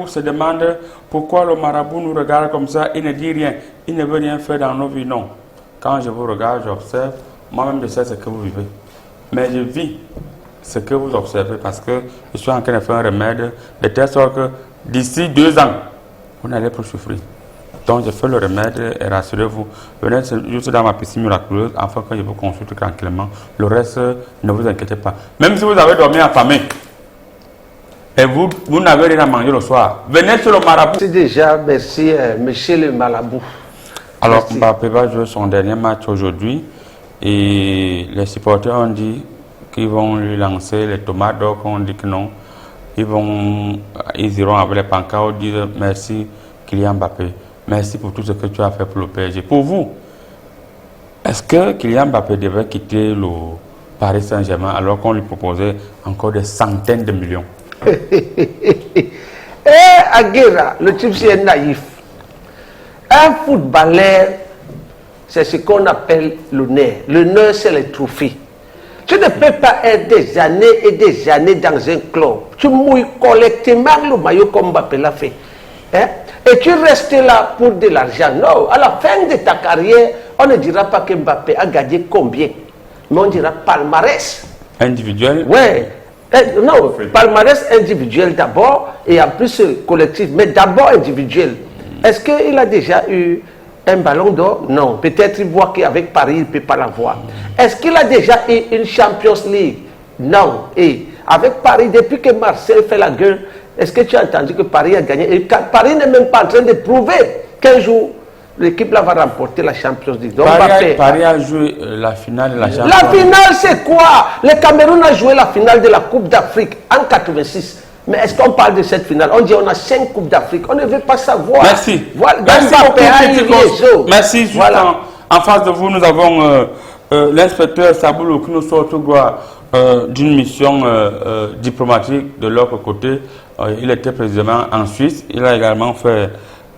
On se demande pourquoi le marabout nous regarde comme ça, il ne dit rien, il ne veut rien faire dans nos vies. Non. Quand je vous regarde, j'observe, moi-même je sais ce que vous vivez. Mais je vis ce que vous observez parce que je suis en train de faire un remède de telle sorte que d'ici 2 ans, vous n'allez plus souffrir. Donc je fais le remède et rassurez-vous, venez juste dans ma piscine miraculeuse afin que je vous consulte tranquillement. Le reste, ne vous inquiétez pas. Même si vous avez dormi affamé, et vous n'avez rien à manger le soir, venez sur le marabout. C'est déjà, merci, monsieur le marabout. Alors, Mbappé va jouer son dernier match aujourd'hui et les supporters ont dit qu'ils vont lui lancer les tomates, donc on dit que non. Ils iront avec les pancartes dire merci Kylian Mbappé, merci pour tout ce que tu as fait pour le PSG. Pour vous, est-ce que Kylian Mbappé devait quitter le Paris Saint-Germain alors qu'on lui proposait encore des centaines de millions? Aguera, le type c'est naïf. Un footballeur, c'est ce qu'on appelle l'honneur. L'honneur, c'est les trophées. Tu ne peux pas être des années et des années dans un club. Tu mouilles collectivement le maillot comme Mbappé l'a fait. Hein? Et tu restes là pour de l'argent. Non, à la fin de ta carrière, on ne dira pas que Mbappé a gagné combien. Mais on dira palmarès. Individuel? Oui. Non, palmarès individuel d'abord et en plus collectif, mais d'abord individuel. Est-ce qu'il a déjà eu un ballon d'or? Non. Peut-être il voit qu'avec Paris, il ne peut pas l'avoir. Est-ce qu'il a déjà eu une Champions League? Non. Et avec Paris, depuis que Marseille fait la gueule, est-ce que tu as entendu que Paris a gagné? Et Paris n'est même pas en train de prouver qu'un jour, l'équipe là va remporter la Champions League. Donc, Paris a joué la finale de la Champions League. La finale, c'est quoi? Le Cameroun a joué la finale de la Coupe d'Afrique en 86. Mais est-ce qu'on parle de cette finale? On dit on a 5 Coupes d'Afrique. On ne veut pas savoir. Merci. Voilà. Merci beaucoup. Merci. Voilà. En face de vous, nous avons l'inspecteur Saboulou qui nous sort tout droit d'une mission diplomatique de l'autre côté. Il était précisément en Suisse. Il a également fait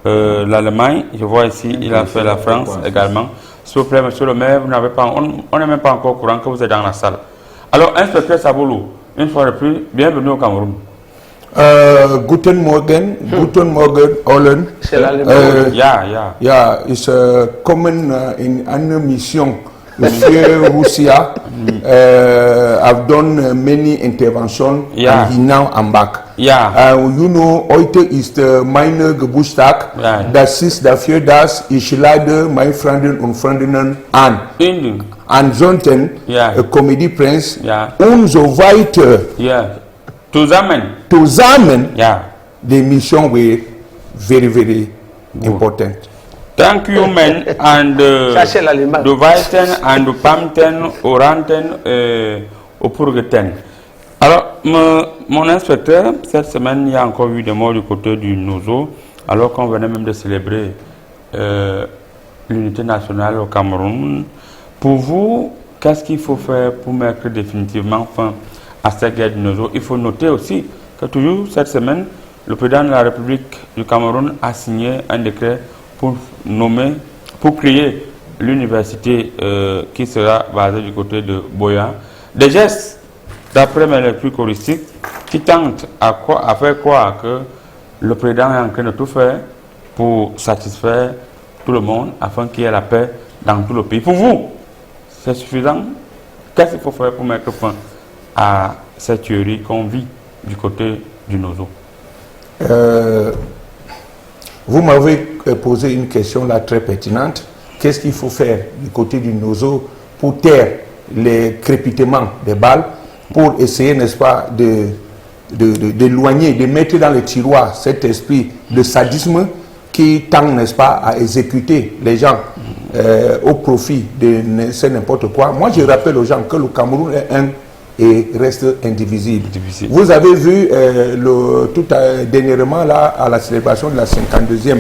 l'Allemagne. Je vois ici, il a fait la France également. S'il vous plaît, monsieur le maire, vous n'avez pas, on n'est même pas encore au courant que vous êtes dans la salle. Alors, inspecteur Saboulou, une fois de plus, bienvenue au Cameroun. Guten Morgen, Guten Morgen, Holland. Yeah, it's common in eine Mission. Monsieur Russia, I've done many interventions and he now I'm back. You know, heute ist meine Geburtstag. Das ist dafür, dass ich lade meine Freunde und Freundinnen an. Ansonsten, Comedy-Prinz und so weiter. Zusammen, the mission were very, very important. Thank you, men, and du Weiten, and du Pamten, Oranten, Opurgeten. Alors, mon inspecteur, cette semaine, il y a encore eu des morts du côté du Nozo, alors qu'on venait même de célébrer l'unité nationale au Cameroun. Pour vous, qu'est-ce qu'il faut faire pour mettre définitivement fin à cette guerre du Nozo? Il faut noter aussi que toujours cette semaine, le président de la République du Cameroun a signé un décret pour créer l'université qui sera basée du côté de Boya. Des gestes, d'après mes lectures choristique, qui tentent à faire croire que le président est en train de tout faire pour satisfaire tout le monde afin qu'il y ait la paix dans tout le pays. Pour vous, c'est suffisant? Qu'est-ce qu'il faut faire pour mettre fin à cette tuerie qu'on vit du côté du Nozo? Vous m'avez posé une question là très pertinente. Qu'est-ce qu'il faut faire du côté du Nozo pour taire les crépitements des balles, pour essayer, n'est-ce pas, d'éloigner, de mettre dans le tiroir cet esprit de sadisme qui tend, n'est-ce pas, à exécuter les gens au profit de n'importe quoi. Moi, je rappelle aux gens que le Cameroun est un et reste indivisible. Vous avez vu dernièrement là, à la célébration de la 52e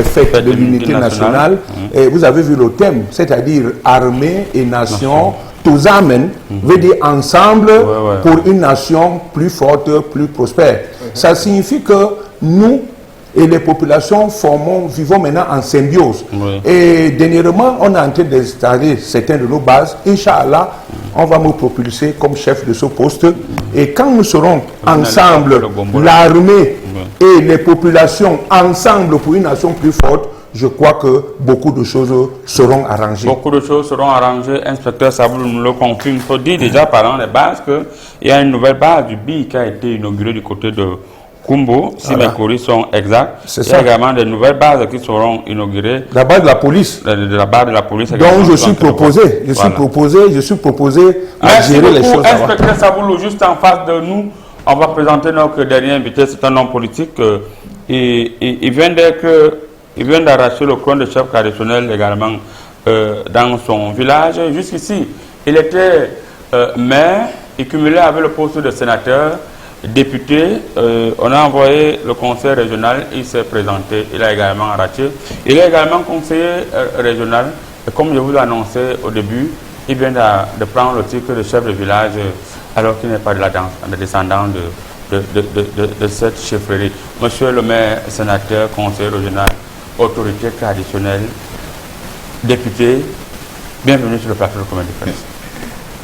fête de l'unité nationale, et vous avez vu le thème, c'est-à-dire armée et nation, zusammen, veut dire ensemble pour une nation plus forte, plus prospère. Ça signifie que nous et les populations vivons maintenant en symbiose. Et dernièrement, on est en train d'installer certaines de nos bases. Inch'Allah, on va me propulser comme chef de ce poste. Et quand nous serons ensemble, l'armée et les populations ensemble pour une nation plus forte, je crois que beaucoup de choses seront arrangées. Beaucoup de choses seront arrangées. Inspecteur Saboulou nous le confirme. Il faut dire déjà parlant des bases qu'il y a une nouvelle base du BI qui a été inaugurée du côté de Kumbo, si mes courriers sont exacts. Il y a également des nouvelles bases qui seront inaugurées. La base de la police. De la base de la police. Donc je suis proposé. Je suis proposé à gérer les choses. Inspecteur Saboulou, juste en face de nous, on va présenter notre dernier invité. C'est un homme politique. Il vient d'arracher le couronne de chef traditionnel également dans son village. Jusqu'ici, il était maire, il cumulait avec le poste de sénateur. Député, on a envoyé le conseil régional, il s'est présenté, il a également arraché. Il est également conseiller régional, et comme je vous l'ai annoncé au début, il vient de prendre le titre de chef de village alors qu'il n'est pas de la danse, un descendant de cette chefferie. Monsieur le maire, sénateur, conseiller régional, autorité traditionnelle, député, bienvenue sur le plateau de Commun de Presse.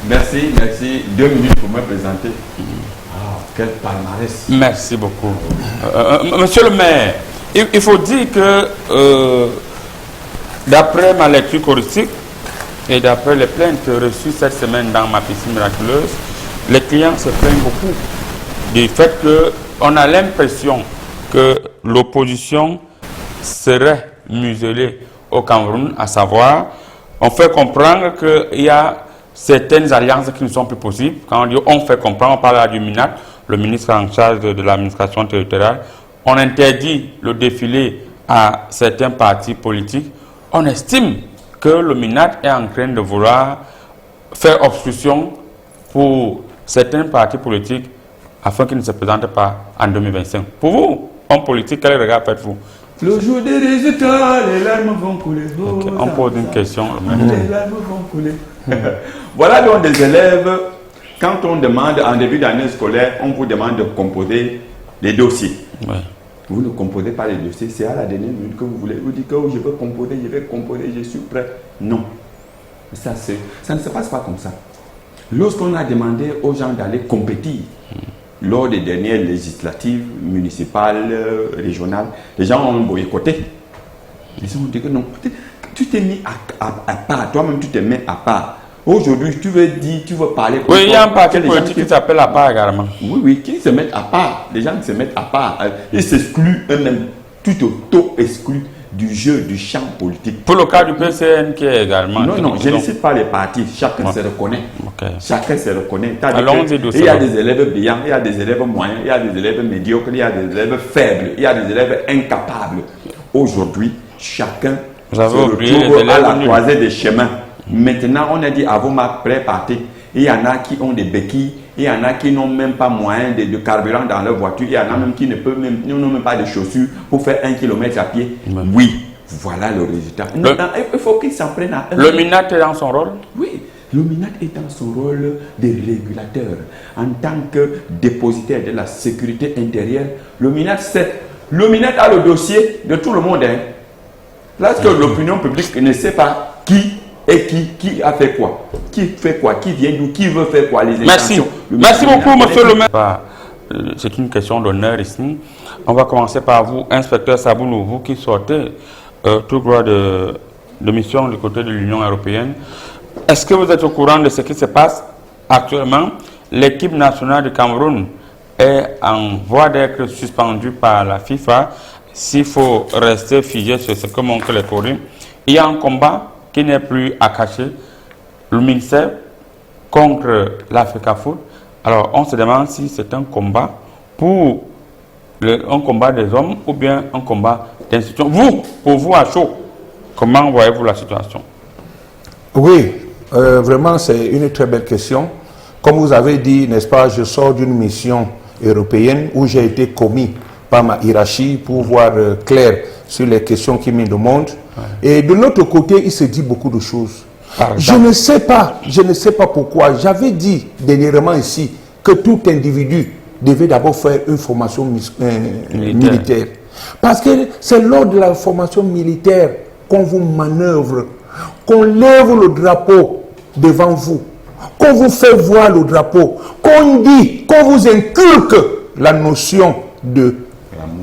Merci. 2 minutes pour me présenter. Quel palmarès. Merci beaucoup. Monsieur le maire, il faut dire que d'après ma lecture choristique et d'après les plaintes reçues cette semaine dans ma piscine miraculeuse, les clients se plaignent beaucoup du fait qu'on a l'impression que l'opposition serait muselée au Cameroun, à savoir, on fait comprendre qu'il y a certaines alliances qui ne sont plus possibles. Quand on dit on fait comprendre, on parle du MINAT, le ministre en charge de l'administration territoriale. On interdit le défilé à certains partis politiques. On estime que le MINAT est en train de vouloir faire obstruction pour certains partis politiques afin qu'ils ne se présentent pas en 2025. Pour vous, homme politique, quel regard faites-vous? Le jour des résultats, les larmes vont couler. Okay, on pose une question. Les larmes vont couler. Voilà donc des élèves, quand on demande en début d'année scolaire, on vous demande de composer les dossiers. Ouais. Vous ne composez pas les dossiers, c'est à la dernière minute que vous voulez. Vous dites que oh, je vais composer, je suis prêt. Non. Ça ne se passe pas comme ça. Lorsqu'on a demandé aux gens d'aller compétir, lors des dernières législatives, municipales, régionales, les gens ont boycotté. Les gens ont dit que non, tu t'es mis à part, toi-même tu te mets à part. Aujourd'hui, tu veux parler... Oui, il y a un parti politique qui s'appelle à part également. Oui, qui se mettent à part. Les gens qui se mettent à part, ils s'excluent eux-mêmes. Tu t'auto-exclues du jeu, du champ politique. Pour le cas du PCN qui est également... Non, je ne cite pas les partis. Chacun se reconnaît. Okay. Chacun se reconnaît. Il y a des élèves brillants, il y a des élèves moyens, il y a des élèves médiocres, il y a des élèves faibles, il y a des élèves incapables. Aujourd'hui, chacun se retrouve à la croisée des chemins. Maintenant, on a dit à vos marques prépartées. Il y en a qui ont des béquilles, il y en a qui n'ont même pas moyen de carburant dans leur voiture, il y en a même qui n'ont même pas de chaussures pour faire 1 kilomètre à pied. Oui, voilà le résultat. Il faut qu'ils s'en prennent à eux. Le MINAT est dans son rôle? Oui, le MINAT est dans son rôle de régulateur. En tant que dépositaire de la sécurité intérieure, le MINAT a le dossier de tout le monde. Lorsque l'opinion publique ne sait pas qui a fait quoi, qui vient d'où, qui veut faire quoi, les intentions. Merci beaucoup, monsieur le maire. C'est une question d'honneur ici. On va commencer par vous, inspecteur Saboulou, vous qui sortez tout droit de mission du côté de l'Union européenne. Est-ce que vous êtes au courant de ce qui se passe actuellement? L'équipe nationale du Cameroun est en voie d'être suspendue par la FIFA. S'il faut rester figé sur ce que montrent les courriers, il y a un combat qui n'est plus à cacher, le ministère contre l'Africa Foot. Alors on se demande si c'est un combat un combat des hommes ou bien un combat d'institutions. Pour vous à chaud, comment voyez-vous la situation? Oui, vraiment c'est une très belle question. Comme vous avez dit, n'est-ce pas, je sors d'une mission européenne où j'ai été commis par ma hiérarchie pour voir clair sur les questions qui me demandent. Et de l'autre côté, il se dit beaucoup de choses. Je ne sais pas pourquoi. J'avais dit dernièrement ici que tout individu devait d'abord faire une formation militaire. Parce que c'est lors de la formation militaire qu'on vous manœuvre, qu'on lève le drapeau devant vous, qu'on vous fait voir le drapeau, qu'on dit, qu'on vous inculque la notion de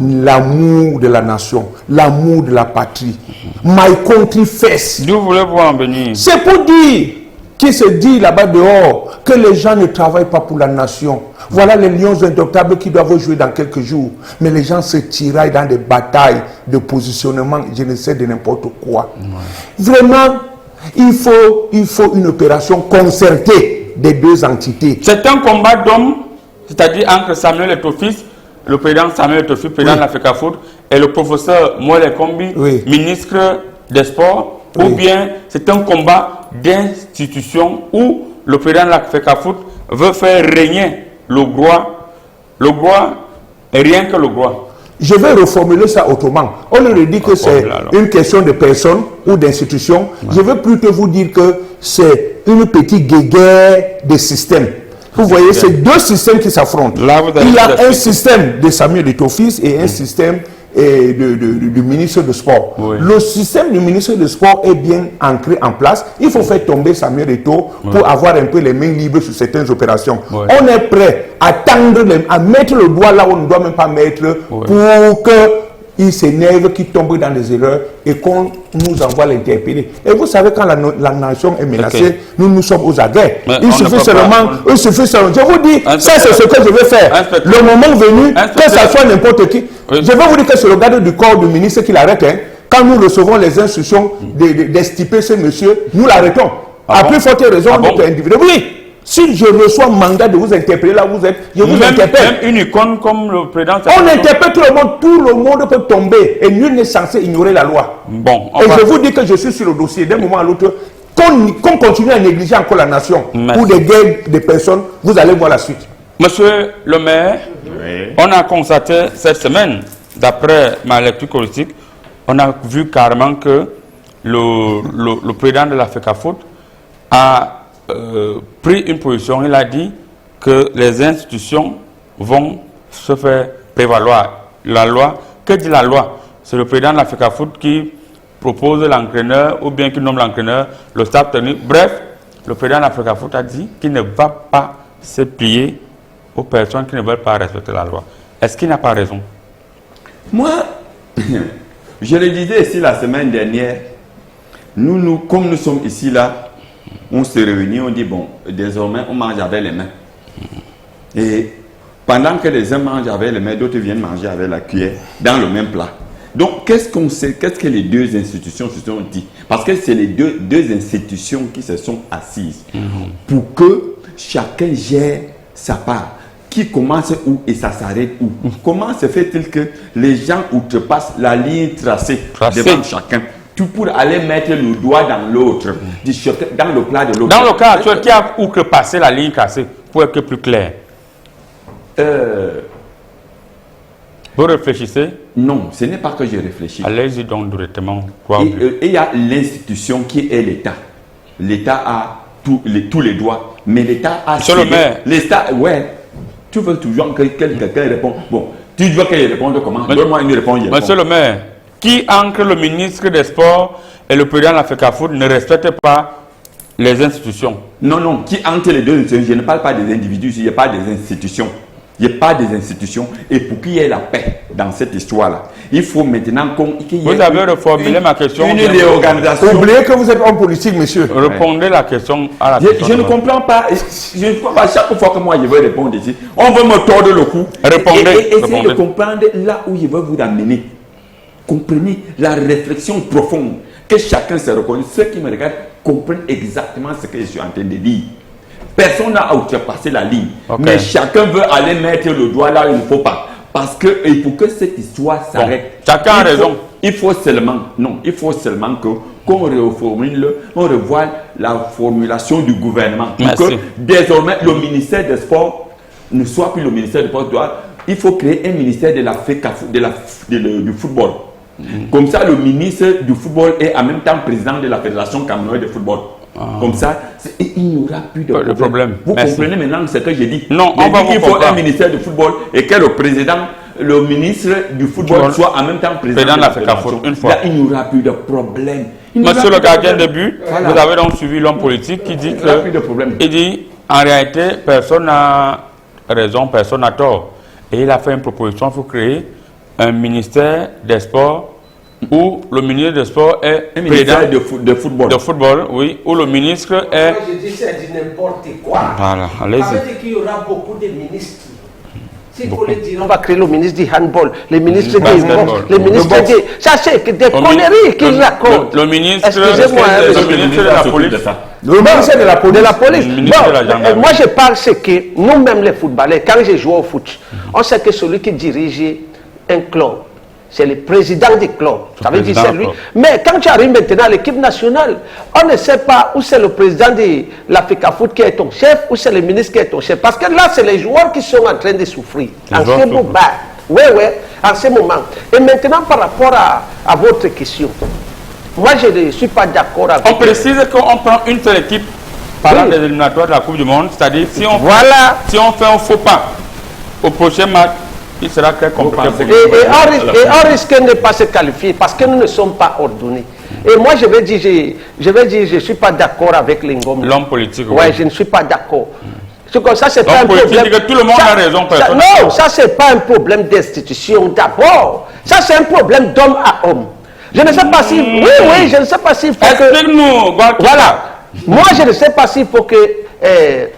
l'amour de la nation, l'amour de la patrie. My country first. D'où voulez-vous en venir? C'est pour dire, qui se dit là-bas dehors, que les gens ne travaillent pas pour la nation. Voilà les lions indomptables qui doivent jouer dans quelques jours. Mais les gens se tiraillent dans des batailles de positionnement, je ne sais de n'importe quoi. Vraiment, il faut une opération concertée des deux entités. C'est un combat d'hommes, c'est-à-dire entre Samuel Eto'o-Fils, le président Samuel Eto'o-Fils, président de la FECAFOOT, et le professeur Moïse Kombi, ministre des Sports, ou bien c'est un combat d'institution où le président de la FECAFOOT veut faire régner le droit et rien que le droit. Je vais reformuler ça autrement. On leur dit que c'est une question de personne ou d'institution. Je veux plutôt vous dire que c'est une petite guéguerre de système. Vous voyez, c'est deux systèmes qui s'affrontent. Il y a un système de Samuel Eto'o-Fils et un système du ministre de Sport. Le système du ministre de Sport est bien ancré en place. Il faut faire tomber Samuel Eto'o pour avoir un peu les mains libres sur certaines opérations. On est prêt à tendre, à mettre le doigt là où on ne doit même pas mettre pour qu'il s'énerve, qu'il tombe dans des erreurs et qu'on nous envoie l'interpeller. Et vous savez, quand la nation est menacée, nous sommes aux aguets. Il suffit seulement, je vous dis, ça c'est ce que je vais faire. Le moment venu, que ça soit n'importe qui, je vais vous dire que c'est le garde du corps du ministre qui l'arrête. Quand nous recevons les instructions d'estiper ce monsieur, nous l'arrêtons. À plus forte raison, notre individu. Oui, si je reçois mandat de vous interpeller là où vous êtes, je vous interpelle. Même une icône comme le président. On interpelle tout le monde peut tomber et nul n'est censé ignorer la loi. Bon, et je vous dis que je suis sur le dossier d'un moment à l'autre. Qu'on continue à négliger encore la nation ou des guerres de personnes, vous allez voir la suite. Monsieur le maire, on a constaté cette semaine, d'après ma lecture politique, on a vu carrément que le président de la FECAFOOT a pris une position. Il a dit que les institutions vont se faire prévaloir. La loi, que dit la loi? C'est le président de la FECAFOOT qui propose l'entraîneur ou bien qui nomme l'entraîneur, le staff technique. Bref, le président de la FECAFOOT a dit qu'il ne va pas se plier aux personnes qui ne veulent pas respecter la loi. Est-ce qu'il n'a pas raison? Moi, je le disais ici la semaine dernière, comme nous sommes ici là, on se réunit, on dit bon, désormais on mange avec les mains. Et pendant que les uns mangent avec les mains, d'autres viennent manger avec la cuillère dans le même plat. Donc qu'est-ce qu'on sait, qu'est-ce que les deux institutions se sont dit? Parce que c'est les deux institutions qui se sont assises pour que chacun gère sa part. Qui commence où et ça s'arrête où? Comment se fait-il que les gens outrepassent la ligne tracée devant chacun tout pour aller mettre le doigt dans l'autre, dans le plat de l'autre? Dans le cas actuel, qui a outrepassé la ligne tracée pour être plus clair? Vous réfléchissez? Non, ce n'est pas que je réfléchis. Allez-y donc directement. Et il y a l'institution qui est l'État. L'État a tous les droits, mais l'État a... Monsieur le maire. L'État, ouais. Tu veux toujours que quelqu'un réponde. Bon, tu veux qu'il réponde comment? Donne-moi une réponse. Monsieur le maire, qui entre le ministre des Sports et le président de la FECAFOOT ne respecte pas les institutions? Non, qui entre les deux institutions? Je ne parle pas des individus, il n'y a pas des institutions. Il n'y a pas des institutions. Et pour qu'il y ait la paix dans cette histoire-là, il faut maintenant qu'il y ait... Vous avez reformulé ma question. Une réorganisation. Oubliez que vous êtes homme politique, monsieur. Répondez la question à la question. Je ne comprends pas. Je ne comprends pas. Chaque fois que moi je veux répondre ici, on veut me tordre le cou. Répondez. Essayez de comprendre là où je veux vous amener. Comprenez la réflexion profonde. Que chacun se reconnaisse. Ceux qui me regardent comprennent exactement ce que je suis en train de dire. Personne n'a outrepassé la ligne. Mais chacun veut aller mettre le doigt là où il ne faut pas. Parce que il faut que cette histoire s'arrête. Chacun a raison. Il faut seulement qu'on reformule, on revoie la formulation du gouvernement. Pour que désormais le ministère des Sports ne soit plus le ministère des Sports. Il faut créer un ministère de la FECAFOOT, du football. Comme ça, le ministre du football est en même temps président de la Fédération camerounaise de football. Comme ça, il n'y aura plus de problème. Vous comprenez maintenant ce que j'ai dit? Non, on va il faut un ministère du football et que le ministre du football soit en même temps président de la Fédération. Une fois. Là, il n'y aura plus de problème. Monsieur le gardien de but, vous avez donc suivi l'homme politique qui dit il dit en réalité, personne n'a raison, personne n'a tort. Et il a fait une proposition, il faut créer un ministère des Sports où le ministre des Sports est un ministère de football. De football, oui, où le ministre est... Moi, je dis c'est du n'importe quoi. Voilà, allez-y. Ça veut dire qu'il y aura beaucoup de ministres. S'il faut le dire, on va créer le ministre du handball, le ministre du boxe, le ministre du... Ça, c'est des conneries qu'il raconte. Le ministre... Excusez-moi, le ministre de la police. Le ministère de la police. Bon, moi, je parle ce que nous-mêmes, les footballeurs, quand j'ai joué au foot, on sait que celui qui dirige un club, c'est le président du club. Ça veut dire c'est lui. Mais quand tu arrives maintenant à l'équipe nationale, on ne sait pas où c'est le président de l'Africa Foot qui est ton chef, ou c'est le ministre qui est ton chef. Parce que là, c'est les joueurs qui sont en train de souffrir. En ce moment. Oui, en ce moment. Et maintenant, par rapport à votre question, moi, je ne suis pas d'accord avec... On précise qu'on prend une seule équipe parlant des éliminatoires de la Coupe du Monde, c'est-à-dire si on fait un faux pas au prochain match, il sera très compliqué. Et on risque de ne pas se qualifier parce que nous ne sommes pas ordonnés. Et moi, je vais dire, je ne suis pas d'accord avec Lingom. L'homme politique. Oui, je ne suis pas d'accord. Ça, c'est pas un problème. Que tout le monde a raison. Non, ça, c'est pas un problème d'institution d'abord. Ça, c'est un problème d'homme à homme. Je ne sais pas si... Oui, je ne sais pas s'il faut que... Explique-nous. Voilà. Moi, je ne sais pas s'il faut que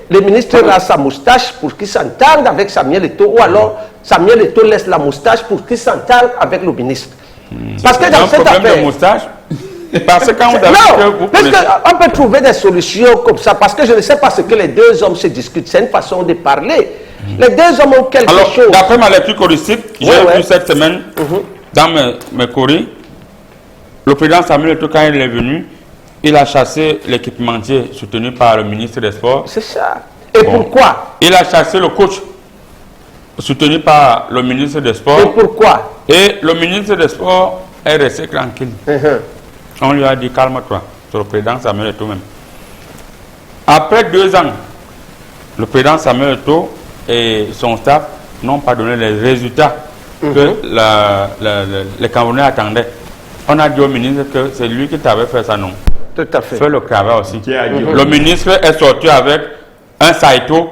le ministre a sa moustache pour qu'il s'entende avec Samuel Eto'o, ou alors Samuel Eto'o laisse la moustache pour qu'il s'entende avec le ministre. Parce que dans cette affaire... de moustache. Parce que quand vous avez non, parce qu'on peut trouver des solutions comme ça, parce que je ne sais pas ce que les deux hommes se discutent. C'est une façon de parler. Les deux hommes ont quelque chose. D'après ma lecture choristique, j'ai vu cette semaine, dans mes courriers, le président Samuel Eto'o, quand il est venu, il a chassé l'équipementier soutenu par le ministre des Sports. C'est ça. Et pourquoi? Il a chassé le coach soutenu par le ministre des Sports. Et pourquoi? Et le ministre des Sports est resté tranquille. On lui a dit calme-toi, c'est le président Samuel Eto'o même. Après 2 ans, le président Samuel Eto'o et son staff n'ont pas donné les résultats que les Camerounais attendaient. On a dit au ministre que c'est lui qui t'avait fait ça, non? Tout à fait. Fait le travail aussi. Le ministre est sorti avec un saito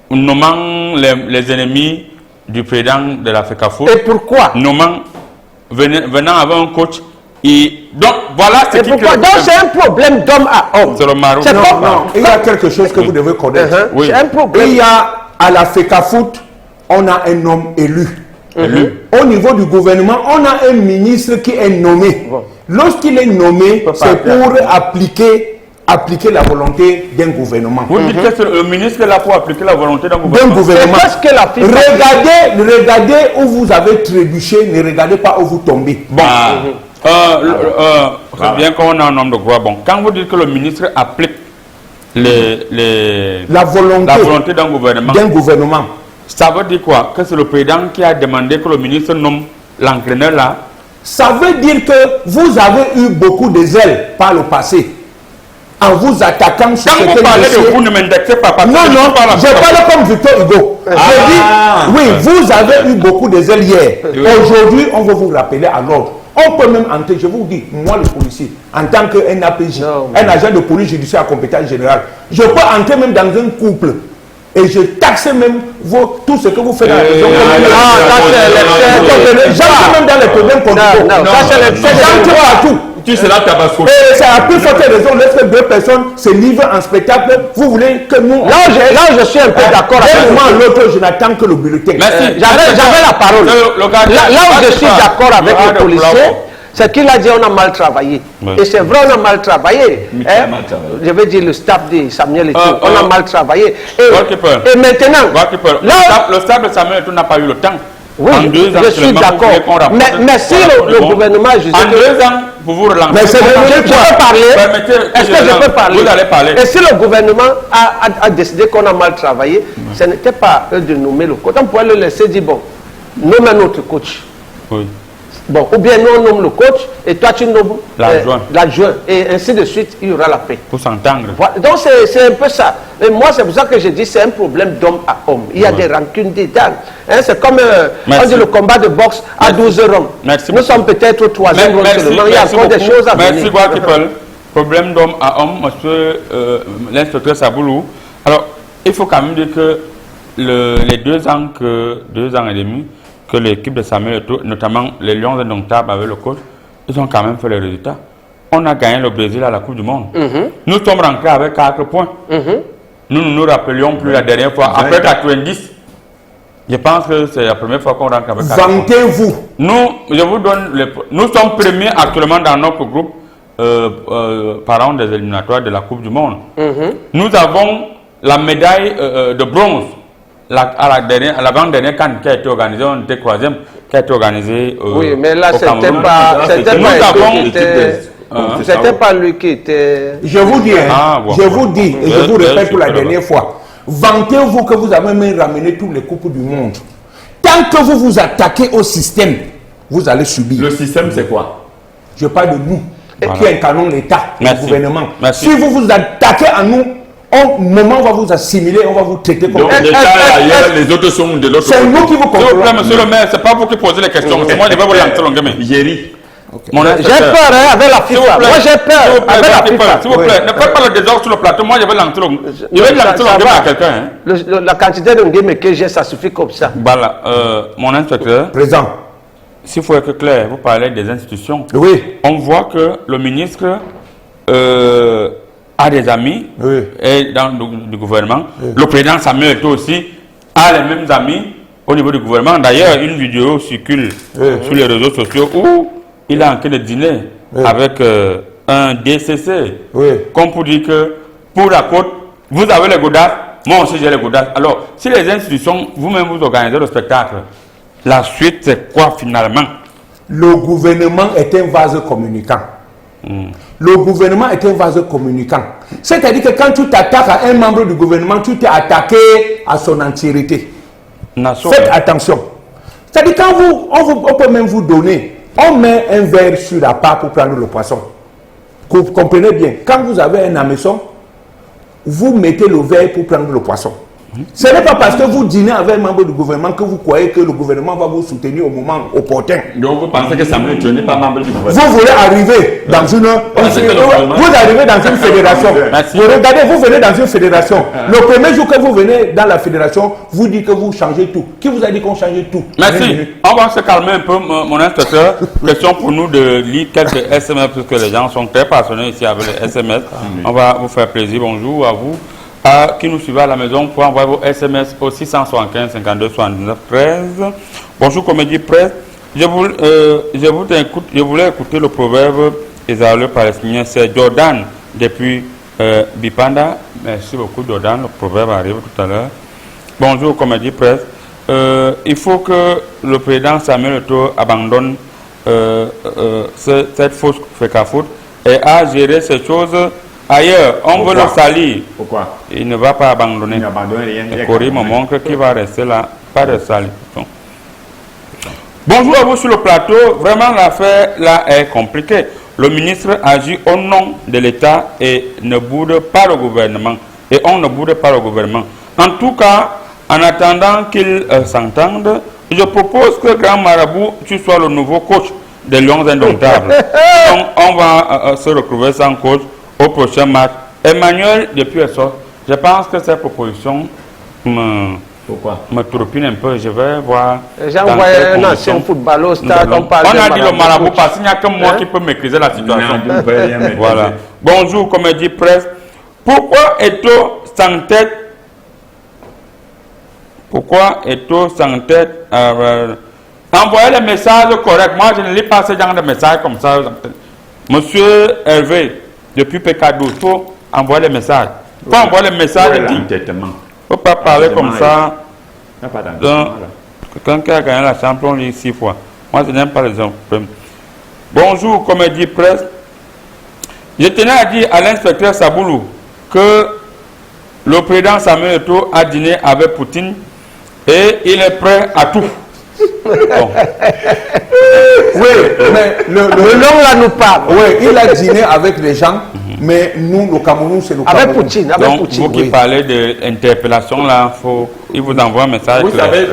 nommant les ennemis du président de l'Africa Foot. Et pourquoi? Nommant, venant avec un coach. Donc voilà ce qui... Donc c'est un problème d'homme à homme. C'est le Maroc. Non, il y a quelque chose que vous devez connaître. C'est un problème. Il y a à l'Africa Foot, on a un homme élu. Au niveau du gouvernement, on a un ministre qui est nommé. Lorsqu'il est nommé, c'est pour appliquer la volonté d'un gouvernement. Vous dites que le ministre est là pour appliquer la volonté d'un gouvernement. C'est que la regardez où vous avez trébuché, ne regardez pas où vous tombez. Bon, c'est bien qu'on a un homme de gloire. Bon, quand vous dites que le ministre applique la volonté d'un gouvernement, ça veut dire quoi? Que c'est le président qui a demandé que le ministre nomme l'entraîneur là? Ça veut dire que vous avez eu beaucoup de zèle par le passé en vous attaquant sur ce que vous parlez de vous, ne m'indexez pas. Non, je parle comme Victor Hugo. Je dis, oui, vous avez eu beaucoup de zèle hier. Aujourd'hui, on va vous rappeler à l'ordre. On peut même entrer, je vous dis, moi le policier, en tant qu'un APJ, un agent de police judiciaire à compétence générale, je peux entrer même dans un couple et je taxe même tout ce que vous faites dans la maison. J'entre même dans les problèmes j'entre partout. Tu seras tabasco. Et c'est à plus forte raison, lorsque 2 personnes se livrent en spectacle, vous voulez que nous... Là, je suis un peu d'accord avec moi. L'autre, je n'attends que le bulletin. J'avais la parole. Là où je suis d'accord avec le policier, c'est qu'il a dit on a mal travaillé. Et c'est vrai, on a mal travaillé. Je veux dire le staff de Samuel Eto'o, on a mal travaillé. Et maintenant... Le staff de Samuel Eto'o n'a pas eu le temps. Oui, je suis d'accord. Mais si le gouvernement... En 2 ans, vous vous relancez. Mais je peux parler. Est-ce que je peux parler? Vous allez parler. Et si le gouvernement a décidé qu'on a mal travaillé, ce n'était pas eux de nommer le coach. On pourrait le laisser dire, bon, nomme un autre coach. Oui. Bon, ou bien nous on nomme le coach et toi tu nommes l'adjoint. Et ainsi de suite, il y aura la paix. Pour s'entendre. Voilà. Donc c'est un peu ça. Et moi, c'est pour ça que je dis c'est un problème d'homme à homme. Il y a des rancunes dedans. Hein, c'est comme on dit le combat de boxe à 12 rounds. Nous sommes peut-être au 3e round seulement. Il y a encore des choses à venir. Merci, Guakipel. Problème d'homme à homme, monsieur l'inspecteur Saboulou. Alors, il faut quand même dire que les 2 ans et demi que l'équipe de Samuel Eto'o, notamment les Lions indomptables avec le coach, ils ont quand même fait les résultats. On a gagné le Brésil à la Coupe du Monde. Nous sommes rentrés avec 4 points. Nous ne nous rappelions plus la dernière fois, après 90. Je pense que c'est la première fois qu'on rentre avec 4 points. Vantez-vous. Je vous donne nous sommes premiers actuellement dans notre groupe parlant des éliminatoires de la Coupe du Monde. Nous avons la médaille de bronze à l'avant-dernière CAN qui a été organisée, on était 3e, qui a été organisée oui, mais là, au Cameroun. C'était pas lui qui était... Je vous dis, je vous dis, et je vous répète pour la dernière fois, vantez-vous que vous avez même ramené tous les coupes du monde. Tant que vous vous attaquez au système, vous allez subir. Le système, c'est quoi? Je parle de nous, qui incarnons l'État, le gouvernement. Merci. Si vous vous attaquez à nous, au moment où on va vous assimiler, on va vous traiter comme... Donc l'État est ailleurs, les autres sont de l'autre côté. C'est nous qui vous contrôlons. Monsieur le maire, c'est pas vous qui posez les questions, c'est moi qui vais vous lancer l'ongame. Jerry. J'ai peur avec la FIFA. Moi j'ai peur avec la FIFA. S'il vous plaît, ne faites pas le désordre sur le plateau. Moi je vais lancer l'ongame. Je vais lancer l'ongame à quelqu'un. La quantité d'ongame que j'ai, ça suffit comme ça. Voilà, mon inspecteur. Présent. S'il faut être clair, vous parlez des institutions. Oui. On voit que le ministre a des amis et dans le gouvernement. Le président Samuel Eto'o aussi a les mêmes amis au niveau du gouvernement. D'ailleurs, une vidéo circule sur les réseaux sociaux où il est en train de dîner avec un DCC. Comme pour dire que pour la côte, vous avez les godasses, moi aussi j'ai les godasses. Alors, si les institutions, vous-même vous organisez le spectacle, la suite c'est quoi finalement? Le gouvernement est un vase communicant. Le gouvernement est un vase communicant. C'est-à-dire que quand tu t'attaques à un membre du gouvernement, tu t'es attaqué à son entièreté. Faites attention. C'est-à-dire quand on peut même vous donner, on met un verre sur la part pour prendre le poisson. Vous comprenez bien, quand vous avez un hameçon, vous mettez le verre pour prendre le poisson. Ce n'est pas parce que vous dînez avec un membre du gouvernement que vous croyez que le gouvernement va vous soutenir au moment opportun. Donc vous pensez que Samuel Eto'o n'est pas membre du gouvernement? Vous voulez arriver dans une... Vous arrivez dans une fédération. Vous regardez, vous venez dans une fédération. Le premier jour que vous venez dans la fédération, vous dites que vous changez tout. Qui vous a dit qu'on changeait tout? Merci. On va se calmer un peu, mon inspecteur. Question pour nous de lire quelques SMS, puisque les gens sont très passionnés ici avec les SMS. On va vous faire plaisir. Bonjour à vous. Qui nous suivent à la maison pour envoyer vos SMS au 675 52 79 13. Bonjour Comédie Presse. Je voulais écouter le proverbe israélo-palestinien. C'est Jordan depuis Bipanda. Merci beaucoup Jordan. Le proverbe arrive tout à l'heure. Bonjour Comédie Presse. Il faut que le président Samuel Eto'o abandonne cette fausse FECAFOOT et a géré ces choses ailleurs. On veut le salir. Pourquoi? Il ne va pas abandonner. Il n'abandonne rien. Le Corée me montre qu'il va rester là. Pas de salir. Bonjour à vous sur le plateau. Vraiment, l'affaire là est compliquée. Le ministre agit au nom de l'État et ne boude pas le gouvernement. Et on ne boude pas le gouvernement. En tout cas, en attendant qu'ils s'entendent, je propose que Grand Marabout, tu sois le nouveau coach des Lions indomptables. Donc, on va se retrouver sans coach au prochain match. Emmanuel, depuis Essor, je pense que cette proposition me troupine un peu. Je vais voir. J'ai envoyé un ancien footballeur au stade. On a dit le marabout parce qu'il n'y a que moi qui peux maîtriser la situation. Voilà. Bonjour, Comédie Presse. Pourquoi Eto'o s'entête? Pourquoi Eto'o s'entête? Envoyez les messages corrects. Moi, je ne lis pas ce genre de messages comme ça. Monsieur Hervé, depuis PK12, il faut envoyer les messages. Il faut envoyer les messages. Il ne faut pas parler comme ça. Quelqu'un qui a gagné la champion League 6 fois. Moi, je n'aime pas les hommes. Bonjour, Comédie Presse. Je tenais à dire à l'inspecteur Saboulou que le président Samuel Eto'o a dîné avec Poutine et il est prêt à tout. Bon. Oui, mais le nom là nous parle. Oui, il a dîné avec les gens, mais nous, le Cameroun, c'est le Cameroun. Avec Poutine, donc, Poutine. Vous qui parlez d'interpellation là, il vous envoie un message. Vous savez,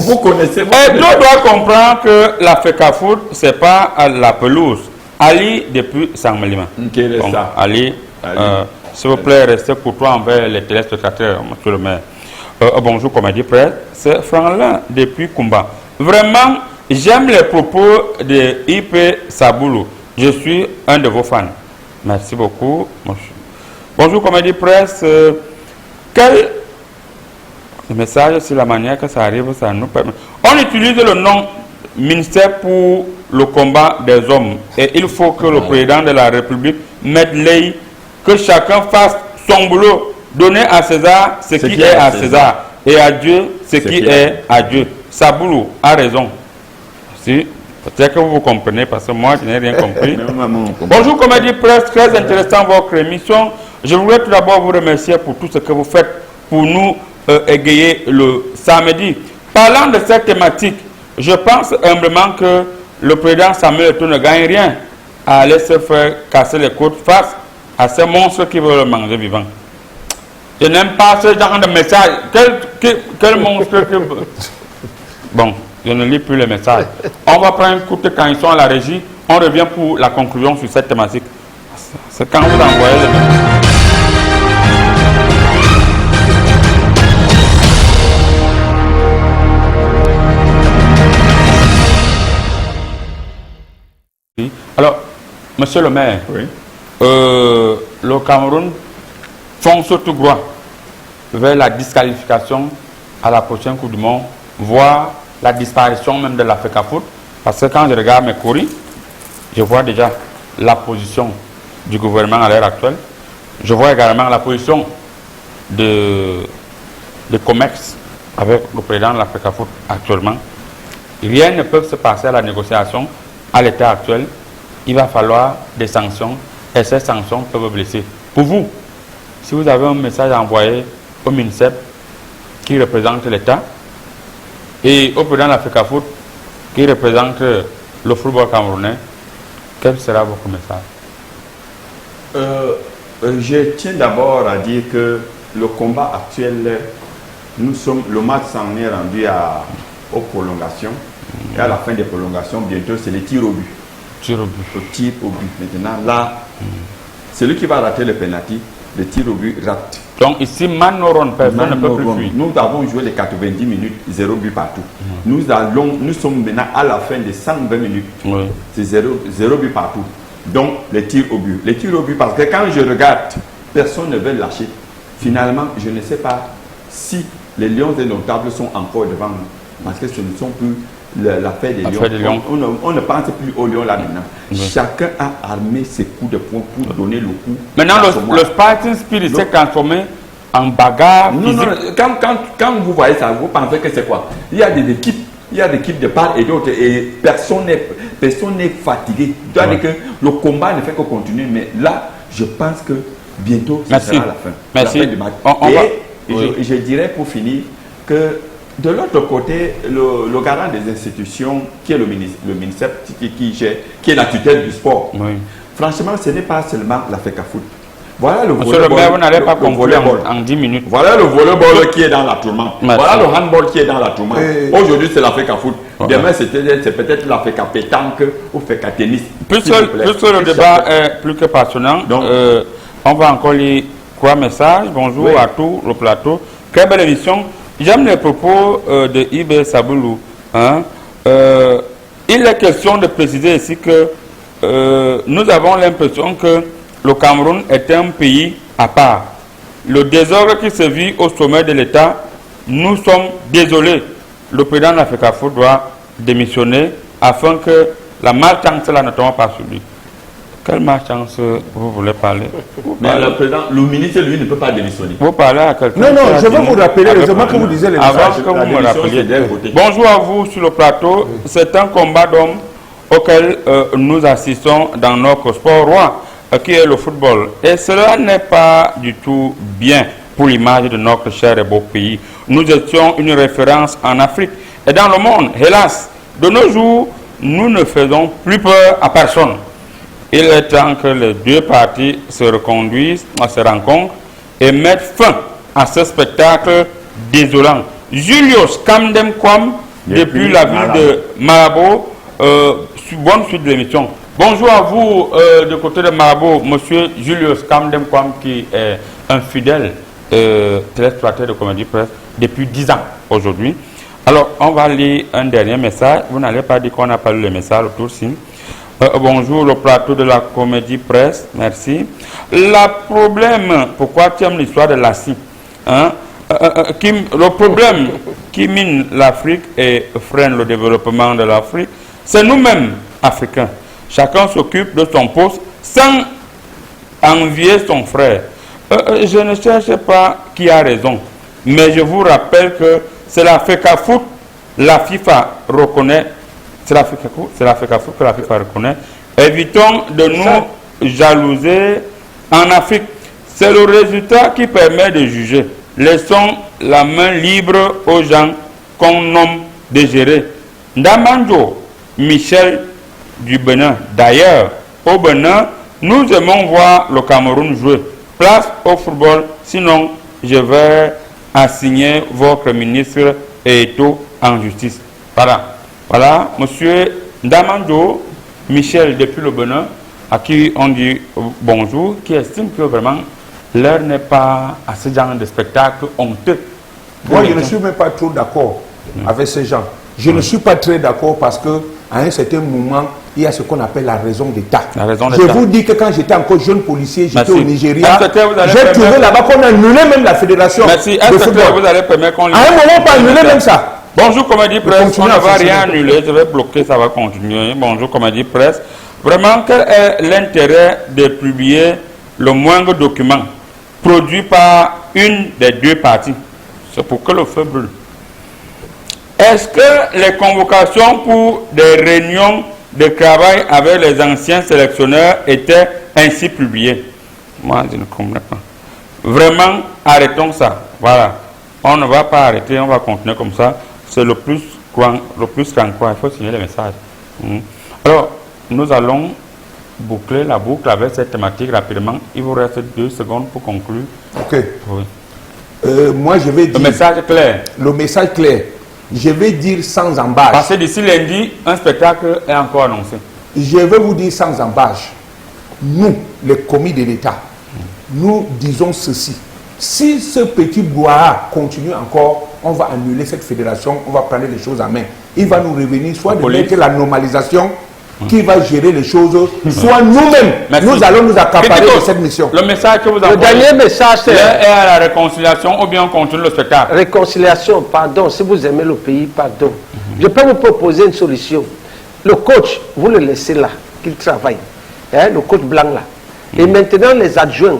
vous connaissez. Et nous doit comprendre que la FECAFOOT, ce n'est pas la pelouse. Ali depuis Saint-Melima. Bon, Ali. S'il vous plaît, restez courtois envers les téléspectateurs, monsieur le maire. Bonjour, Comédie Presse. C'est Franlin depuis Kumba. Vraiment, j'aime les propos de IP Saboulou. Je suis un de vos fans. Merci beaucoup, monsieur. Bonjour, Comédie Presse. Quel message sur la manière que ça arrive, ça nous permet. On utilise le nom ministère pour le combat des hommes. Et il faut que le président de la République mette l'œil, que chacun fasse son boulot. Donner à César ce qui est à César. Et à Dieu ce qui est à Dieu. Saboulou a raison. Si, peut-être que vous comprenez, parce que moi, je n'ai rien compris. Bonjour, Comédie Presse, très intéressant votre émission. Je voudrais tout d'abord vous remercier pour tout ce que vous faites pour nous égayer le samedi. Parlant de cette thématique, je pense humblement que le président Samuel Eto'o ne gagne rien à aller se faire casser les côtes face à ces monstres qui veulent le manger vivant. Je n'aime pas ce genre de message. Quel monstre que... Bon, je ne lis plus les messages. On va prendre une courte quand ils sont à la régie. On revient pour la conclusion sur cette thématique. C'est quand vous envoyez les messages. Alors, monsieur le maire, oui. Le Cameroun fonce tout droit vers la disqualification à la prochaine Coupe du Monde, voire la disparition même de l'Africa-Foot. Parce que quand je regarde mes courriers, je vois déjà la position du gouvernement à l'heure actuelle. Je vois également la position de COMEX avec le président de l'Africa-Foot actuellement. Rien ne peut se passer à la négociation à l'état actuel. Il va falloir des sanctions et ces sanctions peuvent blesser. Pour vous, si vous avez un message à envoyer au MINSEP qui représente l'État et au président de l'Africa-Foot qui représente le football camerounais, quel sera votre message? Je tiens d'abord à dire que le combat actuel, le match s'en est rendu aux prolongations. Et à la fin des prolongations, bientôt, c'est les tirs au but. Le tir au but. Maintenant, là, celui qui va rater le penalty, le tir au but rate. Donc ici, personne ne peut plus fuir. Nous avons joué les 90 minutes, 0 but partout. Nous sommes maintenant à la fin des 120 minutes. Oui. C'est 0 but partout. Donc, les tirs au but. Les tirs au but, parce que quand je regarde, personne ne veut lâcher. Finalement, je ne sais pas si les Lions et Notables sont encore devant nous. Parce que ce ne sont plus l'affaire des Lions. On ne pense plus aux Lions là maintenant. Oui. Chacun a armé ses coups de poing pour donner le coup. Maintenant, le Spartan Spirit s'est transformé en bagarre physique. Non, quand vous voyez ça, vous pensez que c'est quoi? Il y a des équipes. Il y a des équipes de part et d'autre et personne n'est fatigué. C'est-à-dire que le combat ne fait que continuer. Mais là, je pense que bientôt, ce sera la fin. Merci. La fin du match. Je dirais pour finir que de l'autre côté, le garant des institutions, qui est le MINSEP, qui est la tutelle du sport, oui. Franchement, ce n'est pas seulement l'Africa-Foot. Voilà le volleyball. Monsieur le maire, vous n'allez pas conclure en 10 minutes. Voilà le volleyball qui est dans la tourmente. Voilà le handball qui est dans la tourmente. Aujourd'hui, c'est l'Africa-Foot. Demain, c'est peut-être l'Africa-pétanque ou l'Africa tennis. Puisque le débat est plus que passionnant, donc, on va encore lire 3 messages. Bonjour à tout le plateau. Quelle belle émission. J'aime les propos de Ibe Saboulou. Hein? Il est question de préciser ici que nous avons l'impression que le Cameroun est un pays à part. Le désordre qui se vit au sommet de l'État, nous sommes désolés. Le président de l'Africa-Foot doit démissionner afin que la malchance là ne tombe pas sur lui. Quelle malchance vous voulez parler? Mais le ministre, lui, ne peut pas démissionner. Vous parlez à quelqu'un? Non, je vais vous rappeler raisonnement que vous disiez les messages. Avant que vous me rappeliez. Bonjour à vous sur le plateau. C'est un combat d'hommes auquel nous assistons dans notre sport roi, qui est le football. Et cela n'est pas du tout bien pour l'image de notre cher et beau pays. Nous étions une référence en Afrique et dans le monde. Hélas, de nos jours, nous ne faisons plus peur à personne. Il est temps que les deux parties se reconduisent, se rencontrent et mettent fin à ce spectacle désolant. Julius Kamdem-Kwam, depuis la ville de Malabo, bonne suite de l'émission. Bonjour à vous, du côté de Malabo, monsieur Julius Kamdem-Kwam, qui est un fidèle téléspectateur de Comédie Presse depuis 10 ans aujourd'hui. Alors, on va lire un dernier message. Vous n'allez pas dire qu'on n'a pas lu le message autour, si. Bonjour, le plateau de la Comédie Presse. Merci. Le problème, pourquoi tu aimes l'histoire de Lassie, hein? Le problème qui mine l'Afrique et freine le développement de l'Afrique, c'est nous-mêmes, Africains. Chacun s'occupe de son poste sans envier son frère. Je ne cherche pas qui a raison, mais je vous rappelle que c'est la FECAFOOT, la FIFA reconnaît, c'est la FECAFOOT que la FIFA reconnaît. Évitons de nous jalouser en Afrique. C'est le résultat qui permet de juger. Laissons la main libre aux gens qu'on nomme de gérer. Ndamanjo, Michel du Bénin. D'ailleurs, au Bénin, nous aimons voir le Cameroun jouer. Place au football, sinon je vais assigner votre ministre Eto en justice. Voilà, monsieur Ndamanjo, Michel depuis le Bénin, à qui on dit bonjour, qui estime que vraiment l'heure n'est pas à ce genre de spectacle honteux. Moi, je ne suis même pas trop d'accord avec ces gens. Je ne suis pas très d'accord parce qu'à un certain moment, il y a ce qu'on appelle la raison d'État. Je vous dis que quand j'étais encore jeune policier, j'étais au Nigeria, j'ai trouvé là-bas qu'on a annulé même la fédération de football. Vous allez permettre qu'on... À un moment, on peut annuler même ça. Bonjour Comédie Presse, on ne va rien annuler, je vais bloquer, ça va continuer. Bonjour Comédie Presse. Vraiment, quel est l'intérêt de publier le moindre document produit par une des deux parties? C'est pour que le feu brûle. Est-ce que les convocations pour des réunions de travail avec les anciens sélectionneurs étaient ainsi publiées? Moi, je ne comprends pas. Vraiment, arrêtons ça. Voilà. On ne va pas arrêter, on va continuer comme ça. C'est le plus grand quoi. Il faut signer les messages. Alors, nous allons boucler la boucle avec cette thématique rapidement. Il vous reste 2 secondes pour conclure. Ok. Oui. Moi, je vais dire... Le message clair. Le message clair. Je vais dire sans embâche. Parce que d'ici lundi, un spectacle est encore annoncé. Je vais vous dire sans embâche. Nous, les commis de l'État, nous disons ceci. Si ce petit bois continue encore, on va annuler cette fédération, on va prendre les choses en main. Il va nous revenir soit de mettre la normalisation qui va gérer les choses, soit nous-mêmes, nous allons nous accaparer de cette mission. Le message que vous avez... Le dernier message, c'est... à la réconciliation ou bien on continue le spectacle? Réconciliation, pardon, si vous aimez le pays, pardon. Je peux vous proposer une solution. Le coach, vous le laissez là, qu'il travaille. Hein, le coach blanc là. Et maintenant, les adjoints,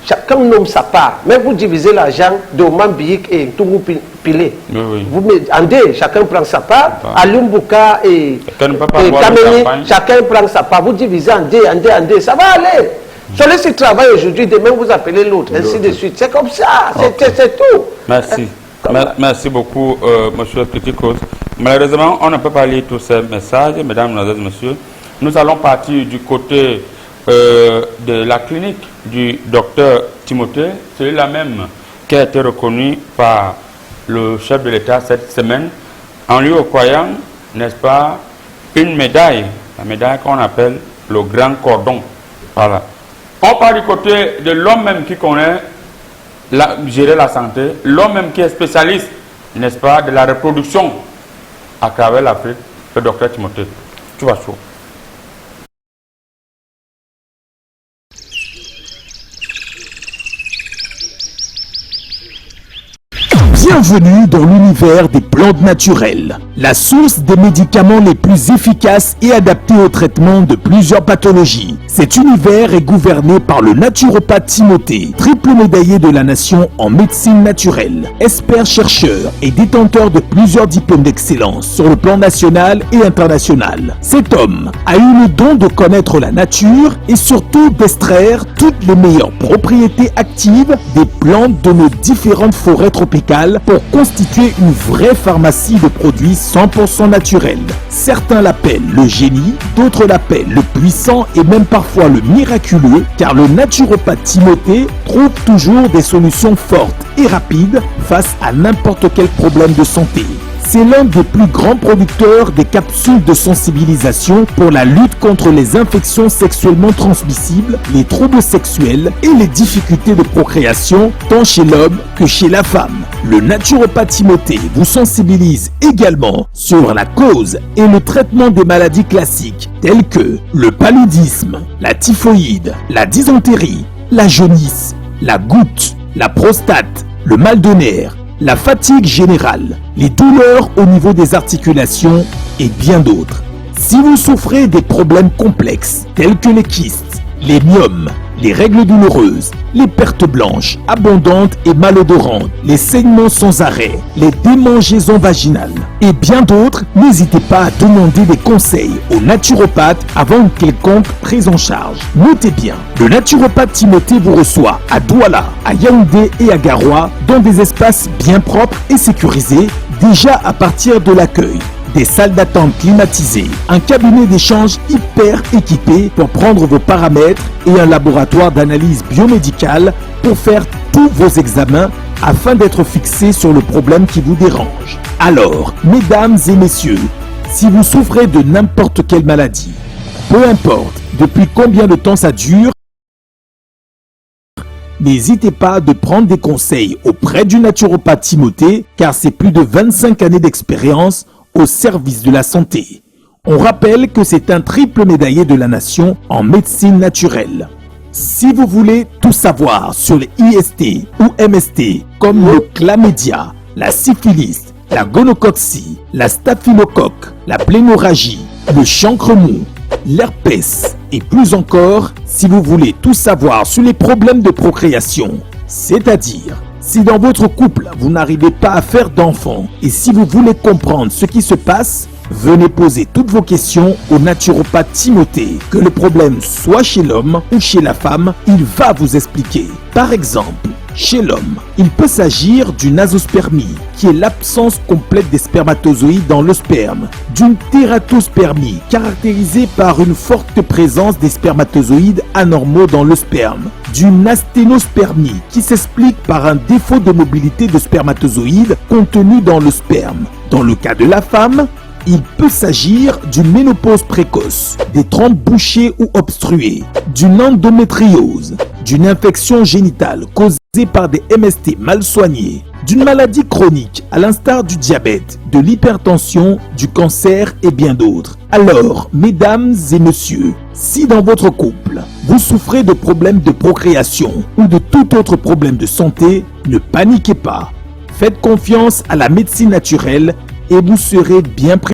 chacun nomme sa part. Mais vous divisez l'argent de Mambik et Toumou Pilé. Vous mettez Andé, chacun prend sa part. Alumbouka et Kameni, chacun prend sa part. Vous divisez Andé, ça va aller. Celui qui travaille aujourd'hui, demain vous appelez l'autre, ainsi de suite. C'est comme ça, c'est tout. Merci. Merci beaucoup, monsieur Criticos. Malheureusement, on ne peut pas lire tous ces messages, mesdames, messieurs. Nous allons partir du côté de la clinique du docteur Timothée, celui-là même qui a été reconnu par le chef de l'État cette semaine, en lui octroyant, n'est-ce pas, une médaille, la médaille qu'on appelle le grand cordon. Voilà. On part du côté de l'homme même qui connaît gérer la santé, l'homme même qui est spécialiste, n'est-ce pas, de la reproduction à travers l'Afrique, le docteur Timothée. Tu vas chaud. Bienvenue dans l'univers des plantes naturelles, la source des médicaments les plus efficaces et adaptés au traitement de plusieurs pathologies. Cet univers est gouverné par le naturopathe Timothée, triple médaillé de la nation en médecine naturelle, expert chercheur et détenteur de plusieurs diplômes d'excellence sur le plan national et international. Cet homme a eu le don de connaître la nature et surtout d'extraire toutes les meilleures propriétés actives des plantes de nos différentes forêts tropicales pour constituer une vraie pharmacie de produits 100% naturels. Certains l'appellent le génie, d'autres l'appellent le puissant et même parfois le miraculeux, car le naturopathe Timothée trouve toujours des solutions fortes et rapides face à n'importe quel problème de santé. C'est l'un des plus grands producteurs des capsules de sensibilisation pour la lutte contre les infections sexuellement transmissibles, les troubles sexuels et les difficultés de procréation tant chez l'homme que chez la femme. Le naturopathe Timothée vous sensibilise également sur la cause et le traitement des maladies classiques telles que le paludisme, la typhoïde, la dysenterie, la jaunisse, la goutte, la prostate, le mal de nerfs, la fatigue générale, les douleurs au niveau des articulations et bien d'autres. Si vous souffrez des problèmes complexes tels que les kystes, les myomes, les règles douloureuses, les pertes blanches, abondantes et malodorantes, les saignements sans arrêt, les démangeaisons vaginales et bien d'autres, n'hésitez pas à demander des conseils au naturopathe avant une quelconque prise en charge. Notez bien, le naturopathe Timothée vous reçoit à Douala, à Yaoundé et à Garoua dans des espaces bien propres et sécurisés déjà à partir de l'accueil. Des salles d'attente climatisées, un cabinet d'échange hyper équipé pour prendre vos paramètres et un laboratoire d'analyse biomédicale pour faire tous vos examens afin d'être fixé sur le problème qui vous dérange. Alors, mesdames et messieurs, si vous souffrez de n'importe quelle maladie, peu importe depuis combien de temps ça dure, n'hésitez pas de prendre des conseils auprès du naturopathe Timothée car c'est plus de 25 années d'expérience au service de la santé. On rappelle que c'est un triple médaillé de la nation en médecine naturelle. Si vous voulez tout savoir sur les IST ou MST comme le chlamydia, la syphilis, la gonocoxie, la staphylocoque, la plénorragie, le chancre mou, l'herpès et plus encore, si vous voulez tout savoir sur les problèmes de procréation, c'est-à-dire si dans votre couple, vous n'arrivez pas à faire d'enfants et si vous voulez comprendre ce qui se passe, venez poser toutes vos questions au naturopathe Timothée. Que le problème soit chez l'homme ou chez la femme, il va vous expliquer. Par exemple, chez l'homme, il peut s'agir d'une azospermie, qui est l'absence complète des spermatozoïdes dans le sperme, d'une tératospermie, caractérisée par une forte présence des spermatozoïdes anormaux dans le sperme, d'une asténospermie, qui s'explique par un défaut de mobilité de spermatozoïdes contenu dans le sperme. Dans le cas de la femme, il peut s'agir d'une ménopause précoce, des trompes bouchées ou obstruées, d'une endométriose, d'une infection génitale causée par des MST mal soignés, d'une maladie chronique à l'instar du diabète, de l'hypertension, du cancer et bien d'autres. Alors, mesdames et messieurs, si dans votre couple, vous souffrez de problèmes de procréation ou de tout autre problème de santé, ne paniquez pas. Faites confiance à la médecine naturelle et vous serez bien pris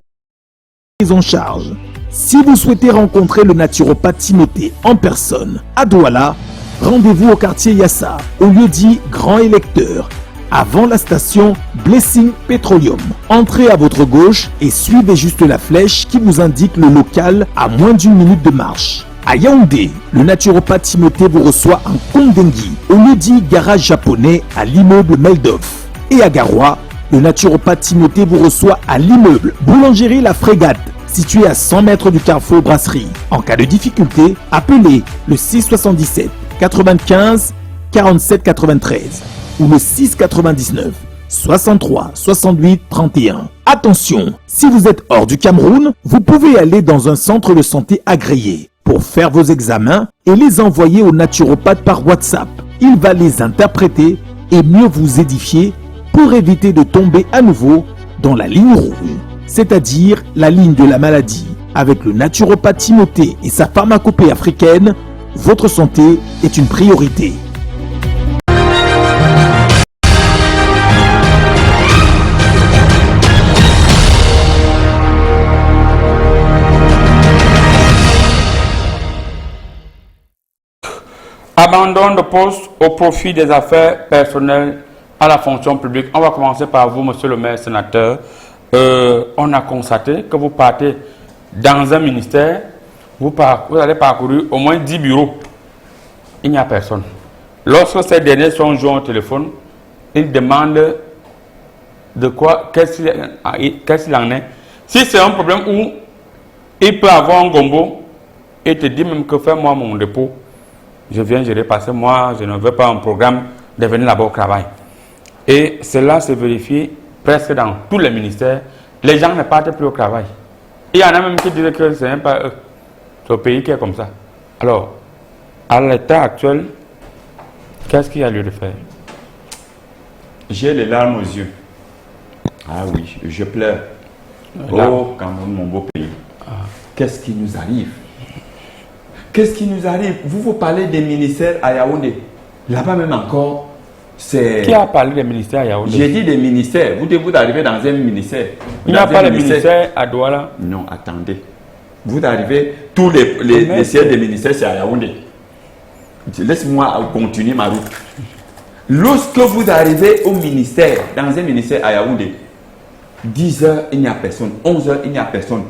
en charge. Si vous souhaitez rencontrer le naturopathe Timothée en personne à Douala, rendez-vous au quartier Yassa, au lieu-dit Grand Électeur, avant la station Blessing Petroleum. Entrez à votre gauche et suivez juste la flèche qui vous indique le local à moins d'une minute de marche. À Yaoundé, le naturopathe Timothée vous reçoit en Kondengui, au lieu-dit Garage Japonais à l'immeuble Meldoff. Et à Garoua, le naturopathe Timothée vous reçoit à l'immeuble Boulangerie La Frégate, situé à 100 mètres du carrefour Brasserie. En cas de difficulté, appelez le 677 95 47 93 ou le 699 63 68 31. Attention, si vous êtes hors du Cameroun, vous pouvez aller dans un centre de santé agréé pour faire vos examens et les envoyer au naturopathe par WhatsApp. Il va les interpréter et mieux vous édifier pour éviter de tomber à nouveau dans la ligne rouge, c'est-à-dire la ligne de la maladie. Avec le naturopathe Timothée et sa pharmacopée africaine, votre santé est une priorité. Abandon de poste au profit des affaires personnelles à la fonction publique. On va commencer par vous, monsieur le maire sénateur. On a constaté que vous partez dans un ministère, vous allez parcourir au moins 10 bureaux. Il n'y a personne. Lorsque ces derniers sont joués au téléphone, ils demandent de quoi, qu'est-ce qu'il en est. Si c'est un problème où il peut avoir un gombo et te dit même que fais-moi mon dépôt, je viens gérer parce que moi, je ne veux pas un programme de venir là-bas au travail. Et cela se vérifie presque dans tous les ministères, les gens ne partent plus au travail. Il y en a même qui disent que ce n'est pas eux. C'est au pays qui est comme ça. Alors, à l'état actuel, qu'est-ce qu'il y a lieu de faire? J'ai les larmes aux yeux. Ah oui, je pleure. Oh, Cameroun, mon beau pays. Qu'est-ce qui nous arrive? Qu'est-ce qui nous arrive? Vous parlez des ministères à Yaoundé. Là-bas même encore, c'est... Qui a parlé des ministères à Yaoundé? J'ai dit des ministères. Vous arrivez dans un ministère. Il n'y a pas de ministère à Douala? Non, attendez. Vous arrivez, tous les sièges des ministères, c'est à Yaoundé. Laisse-moi continuer ma route. Lorsque vous arrivez au ministère, dans un ministère à Yaoundé, 10 heures, il n'y a personne. 11 heures, il n'y a personne.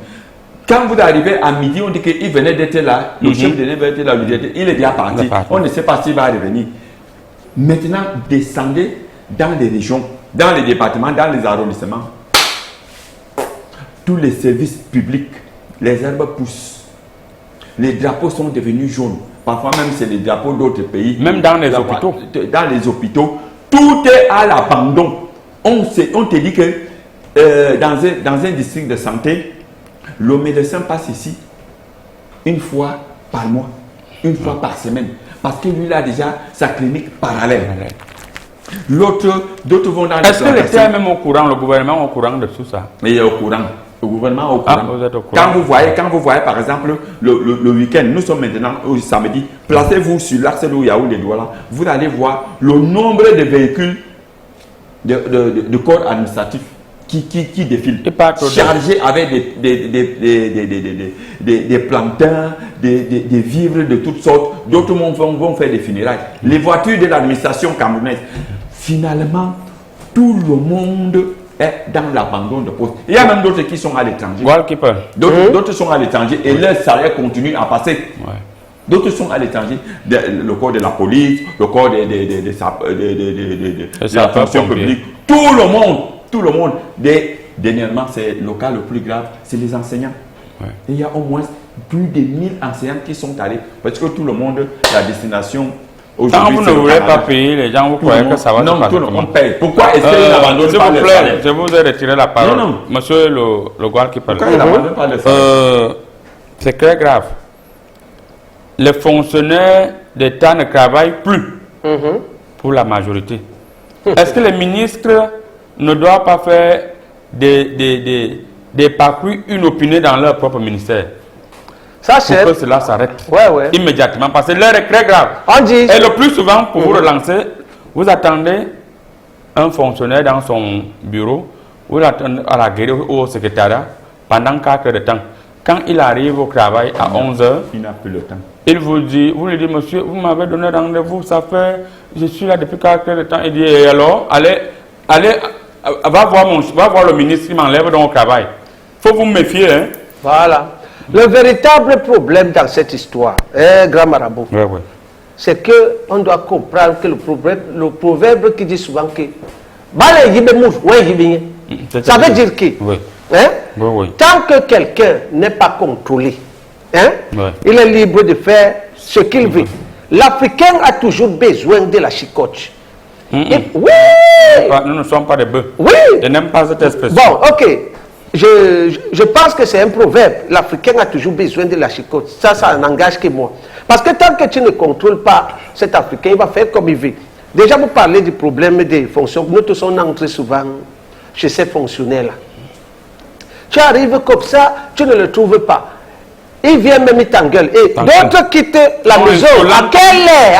Quand vous arrivez à midi, on dit qu'il venait d'être là. Le chef de l'État était là. Il est déjà parti. On ne sait pas s'il va revenir. Maintenant, descendez dans les régions, dans les départements, dans les arrondissements. Tous les services publics, les herbes poussent. Les drapeaux sont devenus jaunes. Parfois même, c'est les drapeaux d'autres pays. Même dans les hôpitaux. Dans les hôpitaux, tout est à l'abandon. On te dit que dans un district de santé, le médecin passe ici une fois par mois, une fois par semaine. Parce que lui, il a déjà sa clinique parallèle. D'autres vont dans les... Est-ce que l'État est même au courant, le gouvernement est au courant de tout ça? Mais il est au courant. Le gouvernement est au courant. Vous êtes au courant. Quand vous voyez, par exemple, le week-end, nous sommes maintenant au samedi, placez-vous sur l'axe de Yaoundé Douala, vous allez voir le nombre de véhicules de corps administratifs qui défilent, chargés avec des plantains, des vivres de toutes sortes. D'autres vont faire des funérailles. Les voitures de l'administration camerounaise. Finalement, tout le monde est dans l'abandon de poste. Il y a même d'autres qui sont à l'étranger. D'autres sont à l'étranger et leur salaire continue à passer. Ouais. D'autres sont à l'étranger. Le corps de la police, le corps de la fonction publique. Tout le monde. Dernièrement, c'est le cas le plus grave, c'est les enseignants. Ouais. Et il y a au moins plus de 1000 enseignants qui sont allés. Parce que tout le monde, la destination... Quand vous ne voulez pas payer, les gens, vous croyez que ça va se passer? Non, on paye. Pourquoi est-ce qu'ils n'abandonnent pas le salaire? Je vous ai retiré la parole. Non. Monsieur le Goual qui parle. Pourquoi ils n'abandonnent pas le salaire? C'est très grave. Les fonctionnaires d'État ne travaillent plus pour la majorité. Est-ce que les ministres ne doivent pas faire des parcours inopinés dans leur propre ministère? Ça, pour que cela s'arrête immédiatement, parce que l'heure est très grave. Et le plus souvent, pour vous relancer, vous attendez un fonctionnaire dans son bureau, vous l'attendez à la guérille ou au secrétariat pendant 4 heures de temps. Quand il arrive au travail à 11 heures, il n'a plus le temps. Il vous dit, vous lui dites, monsieur, vous m'avez donné rendez-vous, ça fait, je suis là depuis 4 heures de temps. Il dit, et alors, allez, va voir le ministre qui m'enlève dans le travail. Il faut vous méfier. Hein? Voilà. Le véritable problème dans cette histoire, grand marabout, c'est qu'on doit comprendre que le proverbe qui dit souvent que ça veut dire que tant que quelqu'un n'est pas contrôlé, il est libre de faire ce qu'il veut. L'Africain a toujours besoin de la chicoche. Oui! Nous ne sommes pas des bœufs. Oui! Je n'aime pas cette expression. Bon, ok. Je pense que c'est un proverbe. L'Africain a toujours besoin de la chicote. Ça n'engage que moi. Parce que tant que tu ne contrôles pas cet Africain, il va faire comme il veut. Déjà, vous parlez du problème des fonctions. Nous tous sommes entrés souvent chez ces fonctionnaires-là. Tu arrives comme ça, tu ne le trouves pas. Il vient même, il t'engueule. Et d'autres quittent la maison. À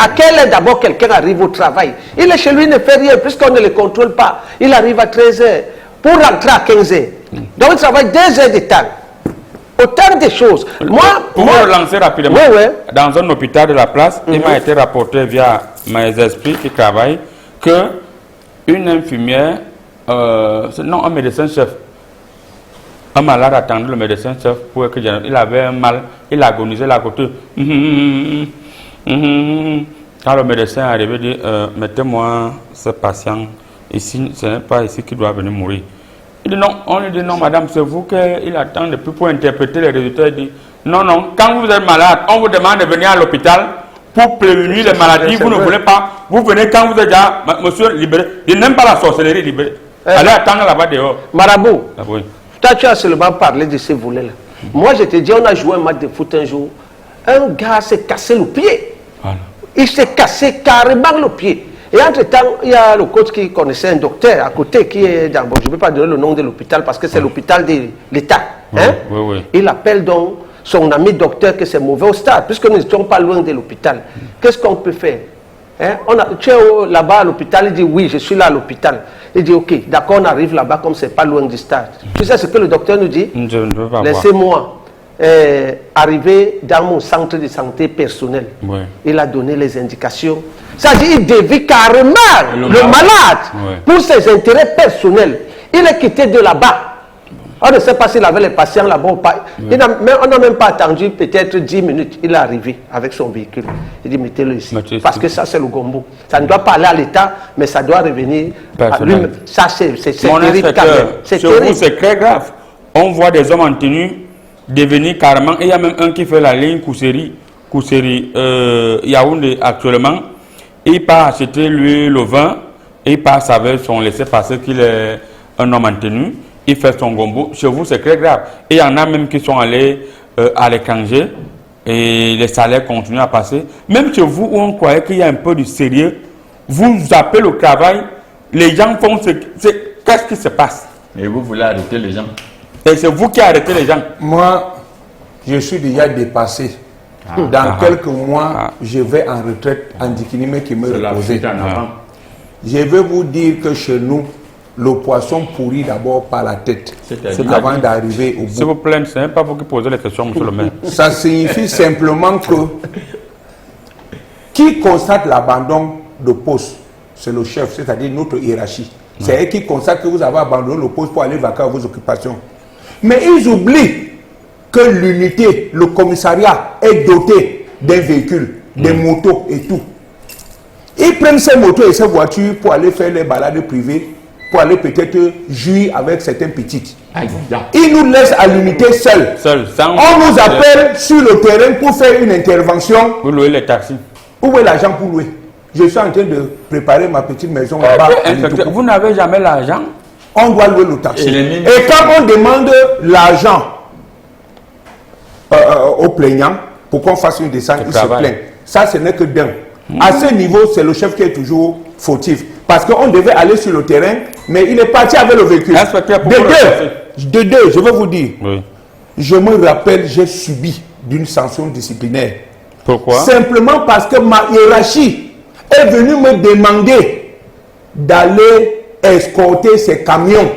quelle heure d'abord quelqu'un arrive au travail? Il est chez lui, il ne fait rien, puisqu'on ne le contrôle pas. Il arrive à 13 heures pour rentrer à 15 heures. Donc il travaille 2 heures de temps. Autant de choses. Pour vous relancer rapidement, dans un hôpital de la place, il m'a été rapporté via mes esprits qui travaillent que une infirmière, non, un médecin-chef, un malade attendait le médecin-chef pour que il avait un mal, il agonisait là à côté. Quand le médecin est arrivé, il dit mettez-moi ce patient ici, ce n'est pas ici qu'il doit venir mourir. Il dit non, on lui dit non madame, c'est vous qu'il attend depuis pour interpréter les résultats. Il dit non, quand vous êtes malade, on vous demande de venir à l'hôpital pour prévenir les maladies, vous ne voulez pas, vous venez quand vous êtes déjà, monsieur, libéré. Il n'aime pas la sorcellerie, libéré. Allez attendre là-bas dehors. Marabout, Ah, oui. toi tu as seulement parlé de ces volets-là. Moi je te dis, on a joué un match de foot un jour. Un gars s'est cassé le pied. Voilà. Il s'est cassé carrément le pied. Et entre-temps, il y a le coach qui connaissait un docteur à côté qui est dans... Bon, je ne vais pas donner le nom de l'hôpital parce que c'est l'hôpital de l'État. Hein? Oui, oui. Il appelle donc son ami docteur que c'est mauvais au stade, puisque nous n'étions pas loin de l'hôpital. Qu'est-ce qu'on peut faire? Hein? Tu es là-bas à l'hôpital, il dit oui, je suis là à l'hôpital. Il dit ok, d'accord, on arrive là-bas comme c'est pas loin du stade. Tu sais ce que le docteur nous dit? Je ne veux pas Laissez-moi arriver dans mon centre de santé personnel. Oui. Il a donné les indications. Ça dit, il dévie carrément le malade Oui. pour ses intérêts personnels. Il est quitté de là-bas. On ne sait pas s'il avait les patients là-bas ou pas. On n'a même pas attendu peut-être 10 minutes. Il est arrivé avec son véhicule. Il dit, mettez-le ici. Parce que ça, c'est le gombo. Ça ne doit pas aller à l'État, mais ça doit revenir à lui-même. Ça, c'est terrible quand même. C'est terrible. C'est très grave. On voit des hommes en tenue devenir carrément... Et il y a même un qui fait la ligne Kousséri Yaoundé actuellement. Il part acheter lui le vin. Et il passe avec son laissez-passer qu'il est un homme en tenue. Il fait son gombo. Chez vous, c'est très grave. Et il y en a même qui sont allés à l'étranger et les salaires continuent à passer. Même chez vous, où on croyait qu'il y a un peu de sérieux, vous appelez au travail, les gens font ce... Qu'est-ce qui se passe? Et vous voulez arrêter les gens? Et c'est vous qui arrêtez les gens. Moi, je suis déjà dépassé. Dans quelques mois, je vais en retraite en Dikinime qui me reposer. Je vais vous dire que chez nous, le poisson pourrit d'abord par la tête avant d'arriver au bout. S'il vous plaît, ce n'est pas vous qui posez les questions, monsieur le maire. Ça signifie simplement que qui constate l'abandon de poste, c'est le chef, c'est-à-dire notre hiérarchie. C'est eux qui constatent que vous avez abandonné le poste pour aller vaquer à vos occupations. Mais ils oublient que l'unité, le commissariat est doté d'un véhicule, des motos et tout. Ils prennent ces motos et ces voitures pour aller faire les balades privées, pour aller peut-être jouir avec certaines petites. Ils nous laissent à l'unité seule. On nous appelle sur le terrain pour faire une intervention. Vous louez les taxis. Où est l'argent pour louer? Je suis en train de préparer ma petite maison là-bas. Vous n'avez jamais l'argent? On doit louer le taxi. Et quand on demande l'argent au plaignant pour qu'on fasse une descente, il se plaint. Ça, ce n'est que d'un. À ce niveau, c'est le chef qui est toujours fautif. Parce qu'on devait aller sur le terrain, mais il est parti avec le véhicule. De deux, je veux vous dire. Oui. Je me rappelle, j'ai subi d'une sanction disciplinaire. Pourquoi? Simplement parce que ma hiérarchie est venue me demander d'aller escorter ces camions.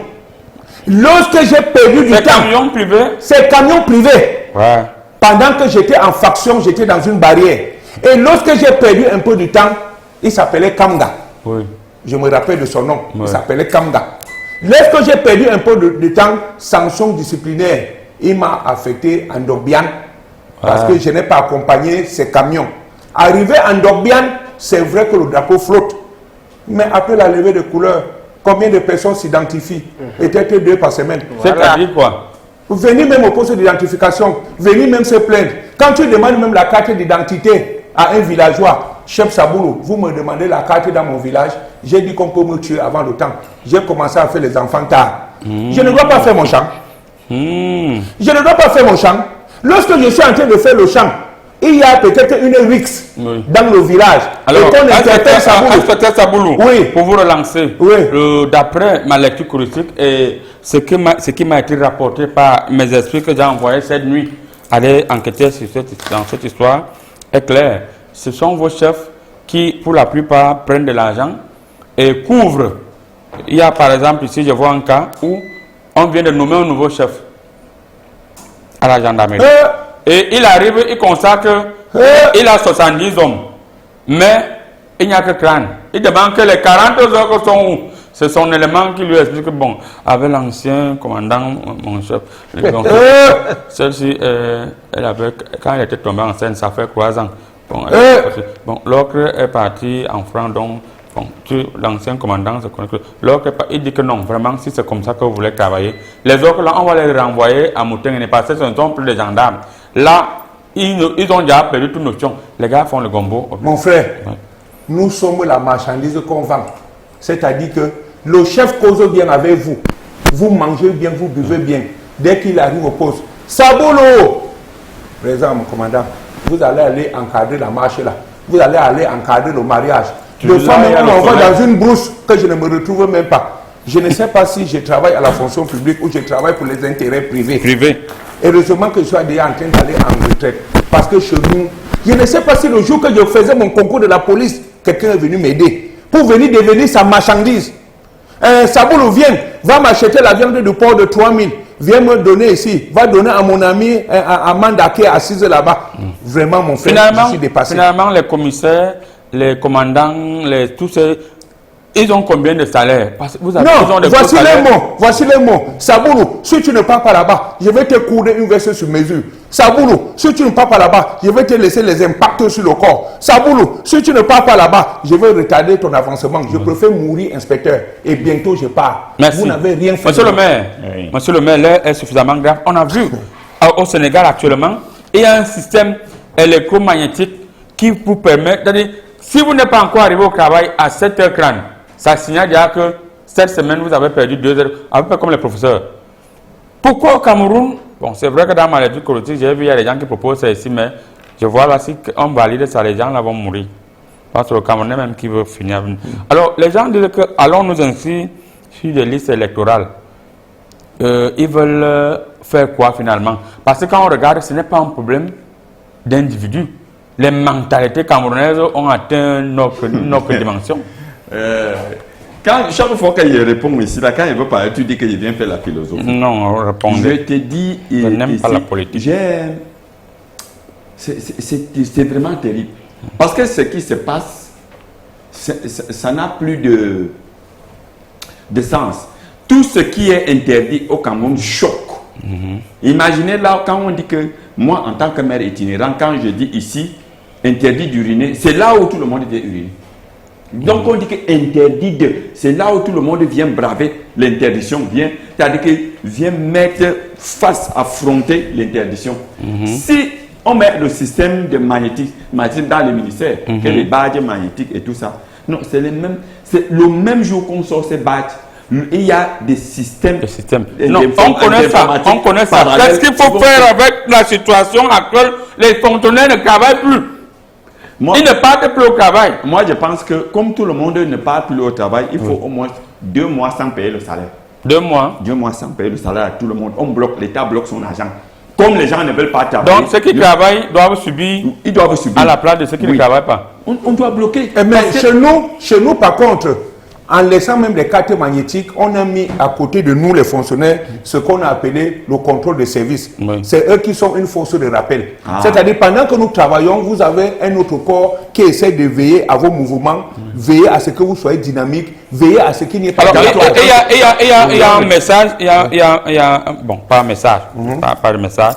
Lorsque j'ai perdu du temps... Camions privés? Ces camions privés. Ouais. Pendant que j'étais en faction, j'étais dans une barrière. Et lorsque j'ai perdu un peu de temps, il s'appelait Kamga. Oui. Je me rappelle de son nom. Ouais. Il s'appelait Kamga. Lorsque j'ai perdu un peu de temps, sanction disciplinaire, il m'a affecté en Dorbian parce que je n'ai pas accompagné ces camions. Arrivé en Dorbian, c'est vrai que le drapeau flotte. Mais après la levée de couleurs, combien de personnes s'identifient? Peut-être 2 par semaine. C'est-à-dire quoi? Venez même au poste d'identification, venez même se plaindre. Quand tu demandes même la carte d'identité à un villageois, chef Saboulou, vous me demandez la carte dans mon village, j'ai dit qu'on peut me tuer avant le temps. J'ai commencé à faire les enfants tard. Je ne dois pas faire mon champ. Je ne dois pas faire mon champ. Lorsque je suis en train de faire le champ, il y a peut-être une rixe dans le village. Alors, inspecteur Saboulou, oui. Pour vous relancer, oui. D'après ma lecture touristique et ce qui m'a été rapporté par mes esprits que j'ai envoyés cette nuit, aller enquêter dans cette histoire, est clair. Ce sont vos chefs qui, pour la plupart, prennent de l'argent et couvrent. Il y a par exemple ici, je vois un cas où on vient de nommer un nouveau chef à la gendarmerie. Et il arrive, il constate qu'il a 70 hommes. Mais il n'y a que crâne. Il demande que les 40 autres sont où? C'est son élément qui lui explique que, bon, avec l'ancien commandant, mon chef, celle-ci, elle avait, quand elle était tombée enceinte, ça fait 3 ans. Bon, l'autre est parti en France, donc, bon, l'ancien commandant se connaît. L'autre, il dit que non, vraiment, si c'est comme ça que vous voulez travailler, les autres, là, on va les renvoyer à Mouteng, parce que ce ne sont plus des gendarmes. Là, ils ont déjà perdu toute notion. Les gars font le gombo. Mon frère, nous sommes la marchandise qu'on vend. C'est-à-dire que Le chef cause bien avec vous. Vous mangez bien, vous buvez bien. Dès qu'il arrive au poste, Sabolo! Président, mon commandant, vous allez aller encadrer la marche là. Vous allez aller encadrer le mariage. De fois même, on va dans une brousse que je ne me retrouve même pas. Je ne sais pas si je travaille à la fonction publique ou je travaille pour les intérêts privés. Heureusement que je suis déjà en train d'aller en retraite. Parce que chez nous, je ne sais pas si le jour que je faisais mon concours de la police, quelqu'un est venu m'aider pour venir devenir sa marchandise. Saboulou, viens, va m'acheter la viande de porc de 3000. Viens me donner ici. Va donner à mon ami Amanda qui est assise là-bas. Vraiment, mon frère, je suis dépassé. Finalement, les commissaires, les commandants, tous ces... Ils ont combien de salaires? Parce que vous avez, non, voici les mots. Saboulou, si tu ne pars pas là-bas, je vais te coudre une veste sur mesure. Saboulou, si tu ne pars pas là-bas, je vais te laisser les impacts sur le corps. Saboulou, si tu ne pars pas là-bas, je vais retarder ton avancement. Je préfère mourir inspecteur et bientôt je pars. Merci. Vous n'avez rien fait. Monsieur le maire, l'heure est suffisamment grave. On a vu au Sénégal actuellement, il y a un système électromagnétique qui vous permet, c'est-à-dire, si vous n'êtes pas encore arrivé au travail à 7h30, ça signale déjà que cette semaine, vous avez perdu 2 heures, un peu comme les professeurs. Pourquoi au Cameroun? Bon, c'est vrai que dans ma lecture politique, j'ai vu, il y a des gens qui proposent ça ici, mais je vois là, si on valide ça, les gens là vont mourir. Parce que le Camerounais même qui veut finir. Alors, les gens disent que allons nous inscrire sur des listes électorales. Ils veulent faire quoi finalement? Parce que quand on regarde, ce n'est pas un problème d'individus. Les mentalités camerounaises ont atteint notre dimension. Chaque fois qu'il répond ici, là, quand il veut parler, tu dis qu'il vient faire la philosophie. Non, répondez. Je te dis, je n'aime pas la politique. C'est vraiment terrible. Parce que ce qui se passe, ça n'a plus de sens. Tout ce qui est interdit au Cameroun choque. Imaginez là, quand on dit que moi, en tant que maire itinérant, quand je dis ici, interdit d'uriner, c'est là où tout le monde vient uriner. Donc on dit que interdit de, c'est là où tout le monde vient braver l'interdiction, c'est-à-dire que vient mettre face, affronter l'interdiction. Si on met le système de magnétisme dans les ministères, que les badges magnétiques et tout ça, non, c'est le même jour qu'on sort ces badges, il y a des systèmes. Non, on connaît ça. Qu'est-ce qu'il faut faire avec la situation actuelle? Les fonctionnaires ne travaillent plus. Ils ne partent plus au travail. Moi, je pense que comme tout le monde ne part plus au travail, il faut au moins 2 mois sans payer le salaire. 2 mois 2 mois sans payer le salaire à tout le monde. L'État bloque son argent. Comme les gens ne veulent pas travailler. Donc, ceux qui travaillent doivent subir. Ils doivent subir. À la place de ceux qui ne travaillent pas. On doit bloquer. Mais chez nous, par contre, en laissant même les cartes magnétiques, on a mis à côté de nous, les fonctionnaires, ce qu'on a appelé le contrôle de service. C'est eux qui sont une force de rappel. C'est-à-dire, pendant que nous travaillons, vous avez un autre corps qui essaie de veiller à vos mouvements, veiller à ce que vous soyez dynamique, veiller à ce qu'il n'y ait pas de... Il y a un message, bon, pas un message, pas de message.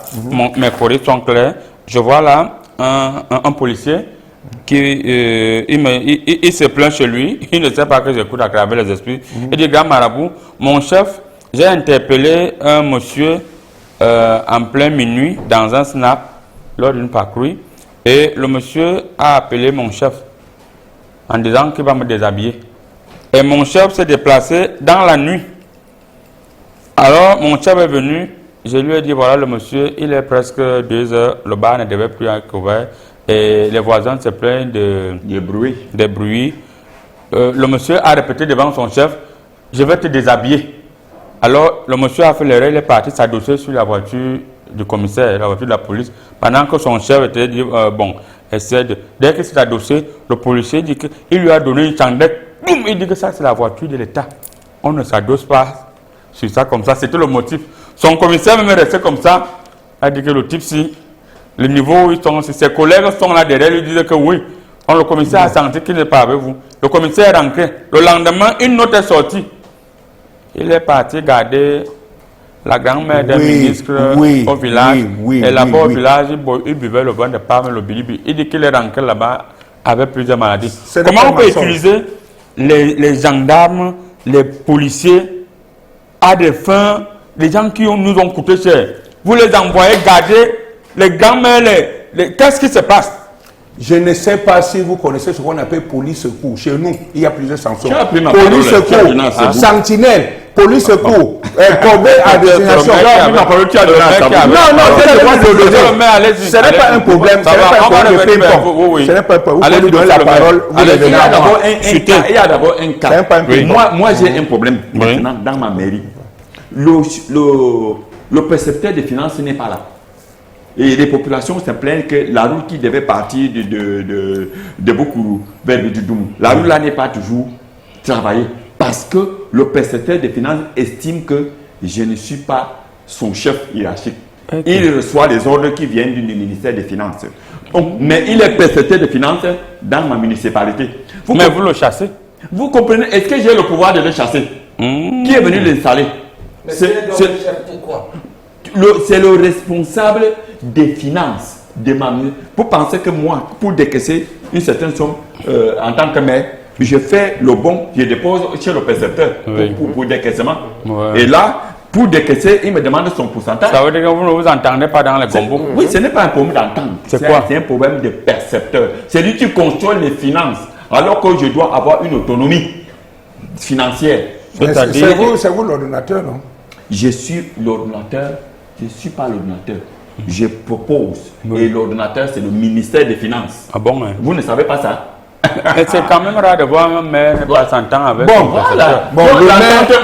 Mes courriers sont clairs. Je vois là un policier qui il se plaint chez lui, il ne sait pas que j'écoute à travers les esprits. Il dit, grand marabout, mon chef, j'ai interpellé un monsieur en plein minuit dans un snap lors d'une patrouille et le monsieur a appelé mon chef en disant qu'il va me déshabiller. Et mon chef s'est déplacé dans la nuit. Alors mon chef est venu, je lui ai dit, voilà le monsieur, il est presque 2 heures, le bar ne devait plus être ouvert. Et les voisins se plaignent des bruits. Le monsieur a répété devant son chef, je vais te déshabiller. Alors le monsieur a fait l'erreur, il est parti s'adosser sur la voiture du commissaire, la voiture de la police, pendant que son chef était dit, bon, essaie de... Dès qu'il s'est adossé, le policier dit qu'il lui a donné une chandelle, boum, il dit que ça c'est la voiture de l'État. On ne s'adosse pas sur ça comme ça, c'était le motif. Son commissaire même est resté comme ça, a dit que le type si... Le niveau où ils sont, ses collègues sont là derrière, lui disent que oui. Le commissaire a senti qu'il n'est pas avec vous. Le commissaire est rentré. Le lendemain, une note est sortie. Il est parti garder la grand-mère d'un ministre au village. Et là-bas au village, il buvait le vin de Parme, le bilibi. Il dit qu'il est rentré là-bas avec plusieurs maladies. Comment on peut utiliser les gendarmes, les policiers à des fins, les gens qui nous ont coûté cher? Vous les envoyez garder les grands-mères, qu'est-ce qui se passe? Je ne sais pas si vous connaissez ce qu'on appelle police secours. Chez nous, il y a plusieurs sanctions. Police secours, sentinelle, police secours, corbeille à destination. Ce n'est pas un problème. Ce n'est pas un problème de ping-pong. Ce n'est pas un problème. Vous pouvez lui donner la parole. Il y a d'abord un cas. Moi, j'ai un problème maintenant dans ma mairie. Le percepteur des finances n'est pas là. Et les populations se plaignent que la route qui devait partir de Boukourou vers Bidoudou, la route là n'est pas toujours travaillée parce que le percepteur des finances estime que je ne suis pas son chef hiérarchique. Okay. Il reçoit les ordres qui viennent du ministère des Finances. Mais il est percepteur des finances dans ma municipalité. Vous le chassez? Vous comprenez? Est-ce que j'ai le pouvoir de le chasser? Qui est venu l'installer? C'est le responsable des finances de ma municipalité. Vous pensez que moi, pour décaisser une certaine somme en tant que maire, je fais le bon, je dépose chez le percepteur pour décaissement. Ouais. Et là, pour décaisser, il me demande son pourcentage. Ça veut dire que vous ne vous entendez pas dans les combos? Oui, ce n'est pas un problème d'entendre. C'est quoi? C'est un problème de percepteur. C'est lui qui contrôle les finances, alors que je dois avoir une autonomie financière. C'est vous l'ordinateur, non? Je suis l'ordinateur, je ne suis pas l'ordinateur. Je propose. Et l'ordinateur, c'est le ministère des Finances. Ah bon, hein? Vous ne savez pas ça? C'est quand même rare de voir un maire ne pas s'entendre avec bon, voilà. Bon,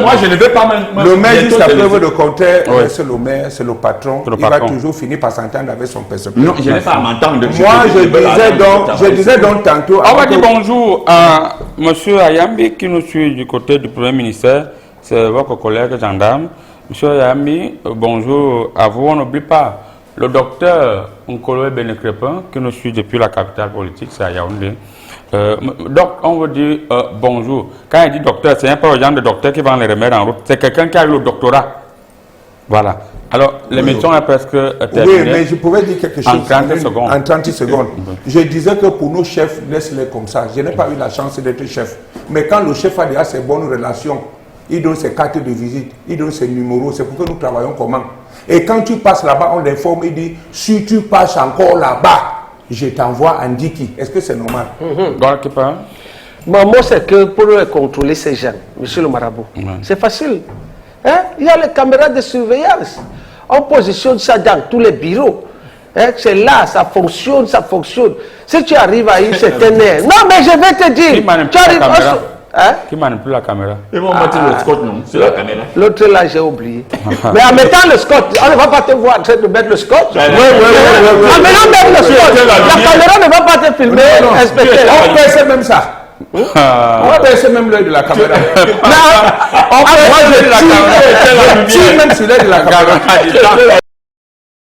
moi, je ne vais pas le maire, jusqu'à preuve de contraire, c'est le maire, c'est le patron. Il va toujours finir par s'entendre avec son percepteur. Non, je n'ai pas à m'entendre. Moi, je disais donc tantôt... On va dire bonjour à M. Ayambi qui nous suit du côté du Premier ministère. C'est votre collègue gendarme. M. Ayambi, bonjour à vous. On n'oublie pas le docteur Nkolo Benecrépin qui nous suit depuis la capitale politique, c'est à Yaoundé. Donc, on veut dire bonjour. Quand il dit docteur, ce n'est pas le genre de docteur qui vend les remèdes en route. C'est quelqu'un qui a eu le doctorat. Voilà. Alors, l'émission est presque terminée. Oui, mais je pouvais dire quelque chose en 30 secondes. En 30 secondes. Je disais que pour nos chefs, laisse-les comme ça. Je n'ai pas eu la chance d'être chef. Mais quand le chef a déjà ses bonnes relations, il donne ses cartes de visite, il donne ses numéros, c'est pour que nous travaillons comment. Et quand tu passes là-bas, on l'informe, il dit, si tu passes encore là-bas, je t'envoie un Diki. Est-ce que c'est normal? Mon mot, c'est que pour contrôler ces gens, monsieur le marabout, c'est facile. Hein? Il y a les caméras de surveillance. On positionne ça dans tous les bureaux. Hein? C'est là, ça fonctionne, ça fonctionne. Si tu arrives à une certaine heure... Non, mais je vais te dire... Tu arrives hein? Qui manipule la caméra? Ils vont mettre le scotch, non? C'est la caméra. L'autre là, j'ai oublié. Mais en mettant le scotch, on ne va pas te voir en train de mettre le scotch. Oui. En mettant même le scotch, la caméra ne va pas te filmer, inspecter. On baisse même ça. On baisse même l'œil de la caméra. On baisse même sur l'œil de la caméra.